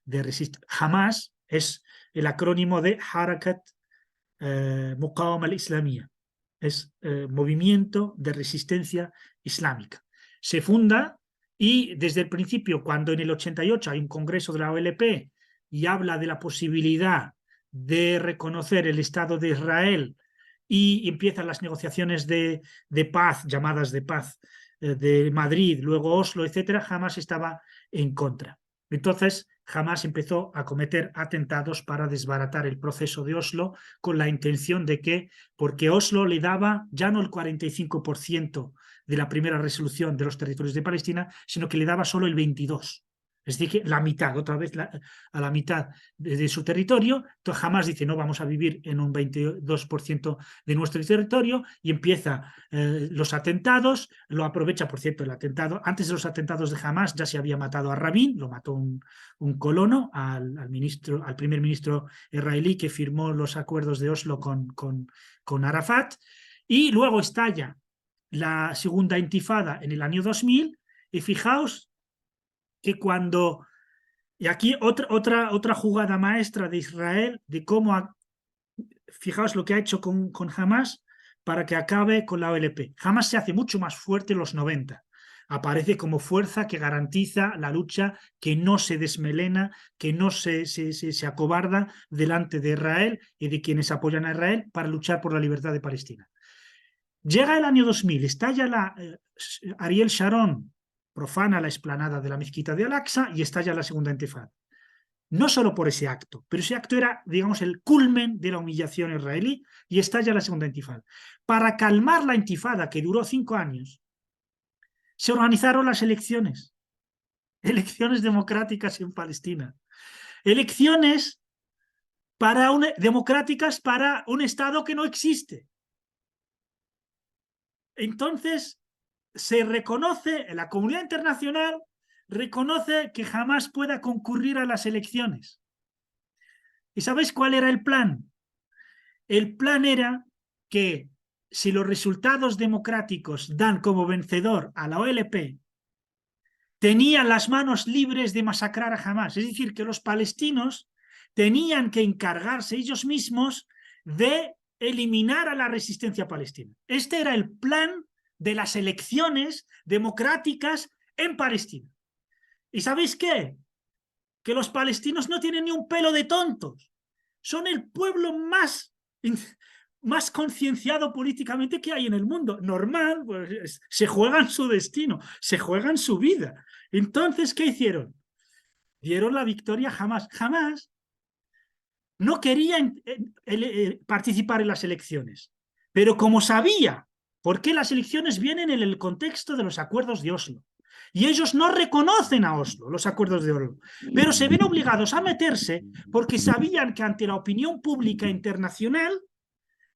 de resistencia. Hamas es el acrónimo de Harakat Muqawama al-Islamiyya, es movimiento de resistencia islámica. Se funda y desde el principio, cuando en el 88 hay un congreso de la OLP y habla de la posibilidad de reconocer el Estado de Israel y empiezan las negociaciones de paz, llamadas de paz, de Madrid, luego Oslo, etcétera, Hamas estaba en contra. Entonces, Hamas empezó a cometer atentados para desbaratar el proceso de Oslo con la intención de que, porque Oslo le daba ya no el 45% de la primera resolución de los territorios de Palestina, sino que le daba solo el 22%. Es decir, que la mitad, otra vez a la mitad de su territorio. Entonces Hamas dice, no vamos a vivir en un 22% de nuestro territorio, y empieza los atentados, lo aprovecha, por cierto, el atentado. Antes de los atentados de Hamas ya se había matado a Rabin, lo mató un colono, al primer ministro israelí que firmó los acuerdos de Oslo con Arafat, y luego estalla la segunda intifada en el año 2000 y fijaos que cuando... Y aquí otra jugada maestra de Israel de cómo... Fijaos lo que ha hecho con Hamas para que acabe con la OLP. Hamas se hace mucho más fuerte en los 90. Aparece como fuerza que garantiza la lucha, que no se desmelena, que no se acobarda delante de Israel y de quienes apoyan a Israel para luchar por la libertad de Palestina. Llega el año 2000, estalla Ariel Sharon profana la explanada de la mezquita de Al-Aqsa y estalla la segunda intifada. No solo por ese acto, pero ese acto era, digamos, el culmen de la humillación israelí y estalla la segunda intifada. Para calmar la intifada, que duró 5 años, se organizaron las elecciones democráticas en Palestina. Elecciones democráticas para un Estado que no existe. Entonces, se reconoce, la comunidad internacional reconoce que jamás pueda concurrir a las elecciones. ¿Y sabéis cuál era el plan? El plan era que si los resultados democráticos dan como vencedor a la OLP, tenían las manos libres de masacrar a Hamás. Es decir, que los palestinos tenían que encargarse ellos mismos de eliminar a la resistencia palestina. Este era el plan de las elecciones democráticas en Palestina. ¿Y sabéis qué? Que los palestinos no tienen ni un pelo de tontos. Son el pueblo más concienciado políticamente que hay en el mundo. Normal, pues, se juegan su destino, se juegan su vida. Entonces, ¿qué hicieron? Dieron la victoria a Hamas. Hamas no quería participar en las elecciones, pero como sabía por qué las elecciones vienen en el contexto de los acuerdos de Oslo, y ellos no reconocen a Oslo, los acuerdos de Oslo, pero se ven obligados a meterse porque sabían que ante la opinión pública internacional,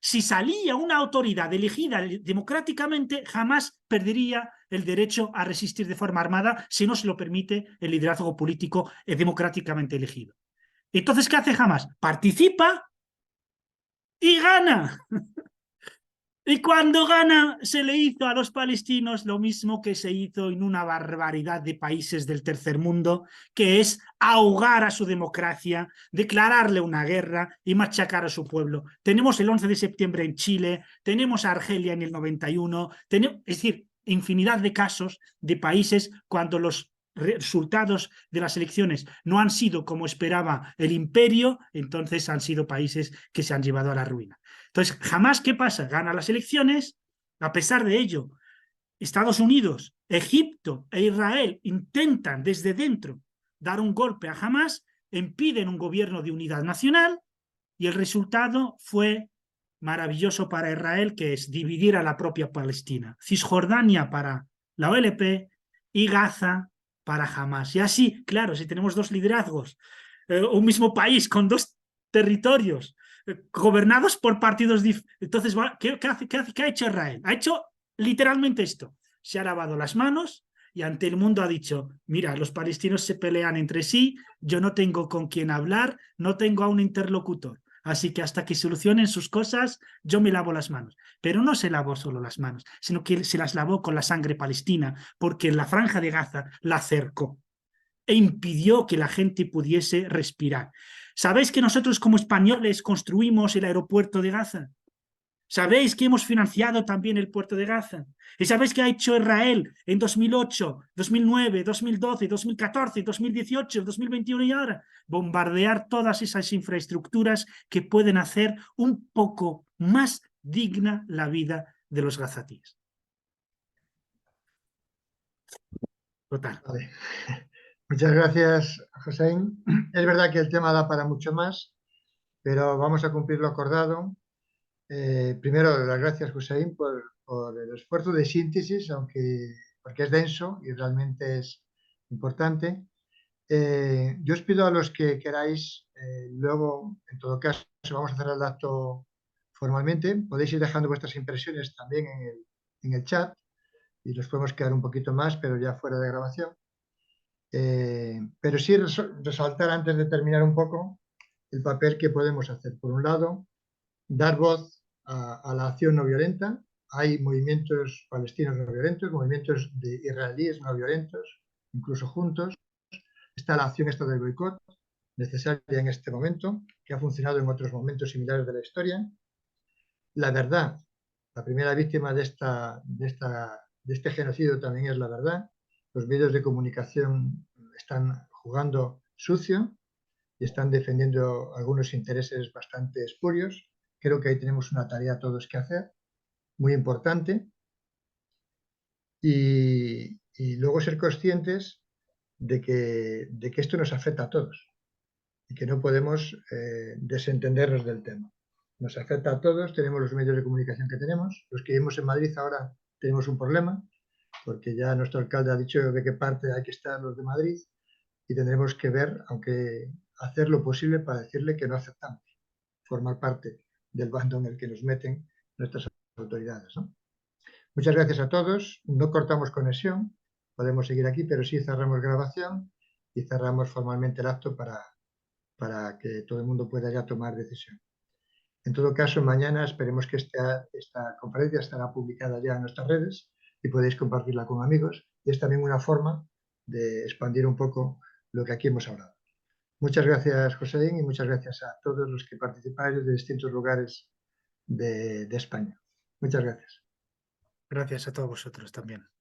si salía una autoridad elegida democráticamente, jamás perdería el derecho a resistir de forma armada si no se lo permite el liderazgo político democráticamente elegido. Entonces, ¿qué hace Hamas? Participa y gana. Y cuando gana, se le hizo a los palestinos lo mismo que se hizo en una barbaridad de países del tercer mundo, que es ahogar a su democracia, declararle una guerra y machacar a su pueblo. Tenemos el 11 de septiembre en Chile, tenemos a Argelia en el 91, es decir, infinidad de casos de países cuando los resultados de las elecciones no han sido como esperaba el imperio, entonces han sido países que se han llevado a la ruina. Entonces, jamás, ¿qué pasa? Gana las elecciones, a pesar de ello, Estados Unidos, Egipto e Israel intentan desde dentro dar un golpe a Hamas, impiden un gobierno de unidad nacional y el resultado fue maravilloso para Israel, que es dividir a la propia Palestina. Cisjordania para la OLP y Gaza para Hamas. Y así, claro, si tenemos dos liderazgos, un mismo país con dos territorios, gobernados por partidos diferentes. Entonces, ¿qué ha hecho Israel? Ha hecho literalmente esto. Se ha lavado las manos y ante el mundo ha dicho, mira, los palestinos se pelean entre sí, yo no tengo con quién hablar, no tengo a un interlocutor. Así que hasta que solucionen sus cosas, yo me lavo las manos. Pero no se lavó solo las manos, sino que se las lavó con la sangre palestina, porque en la franja de Gaza la cercó e impidió que la gente pudiese respirar. ¿Sabéis que nosotros como españoles construimos el aeropuerto de Gaza? ¿Sabéis que hemos financiado también el puerto de Gaza? ¿Y sabéis qué ha hecho Israel en 2008, 2009, 2012, 2014, 2018, 2021 y ahora? Bombardear todas esas infraestructuras que pueden hacer un poco más digna la vida de los gazatíes. Total. Vale. Muchas gracias, José. Es verdad que el tema da para mucho más, pero vamos a cumplir lo acordado. Primero, las gracias, José, por el esfuerzo de síntesis, porque es denso y realmente es importante. Yo os pido a los que queráis, luego, en todo caso, vamos a hacer el acto formalmente. Podéis ir dejando vuestras impresiones también en el chat y los podemos quedar un poquito más, pero ya fuera de grabación. Pero sí resaltar antes de terminar un poco el papel que podemos hacer. Por un lado, dar voz a la acción no violenta, hay movimientos palestinos no violentos, movimientos de israelíes no violentos, incluso juntos. Está la acción esta del boicot, necesaria en este momento, que ha funcionado en otros momentos similares de la historia. La verdad, la primera víctima de este genocidio también es la verdad. Los medios de comunicación están jugando sucio y están defendiendo algunos intereses bastante espurios. Creo que ahí tenemos una tarea todos que hacer, muy importante. Y luego ser conscientes de que esto nos afecta a todos y que no podemos desentendernos del tema. Nos afecta a todos, tenemos los medios de comunicación que tenemos. Los que vivimos en Madrid ahora tenemos un problema, porque ya nuestro alcalde ha dicho de qué parte hay que estar los de Madrid y tendremos que ver, aunque hacer lo posible para decirle que no aceptamos formar parte del bando en el que nos meten nuestras autoridades, ¿no? Muchas gracias a todos. No cortamos conexión, podemos seguir aquí, pero sí cerramos grabación y cerramos formalmente el acto para que todo el mundo pueda ya tomar decisión. En todo caso, mañana esperemos que esta conferencia estará publicada ya en nuestras redes y podéis compartirla con amigos. Y es también una forma de expandir un poco lo que aquí hemos hablado. Muchas gracias, Joséín, y muchas gracias a todos los que participáis de distintos lugares de España. Muchas gracias. Gracias a todos vosotros también.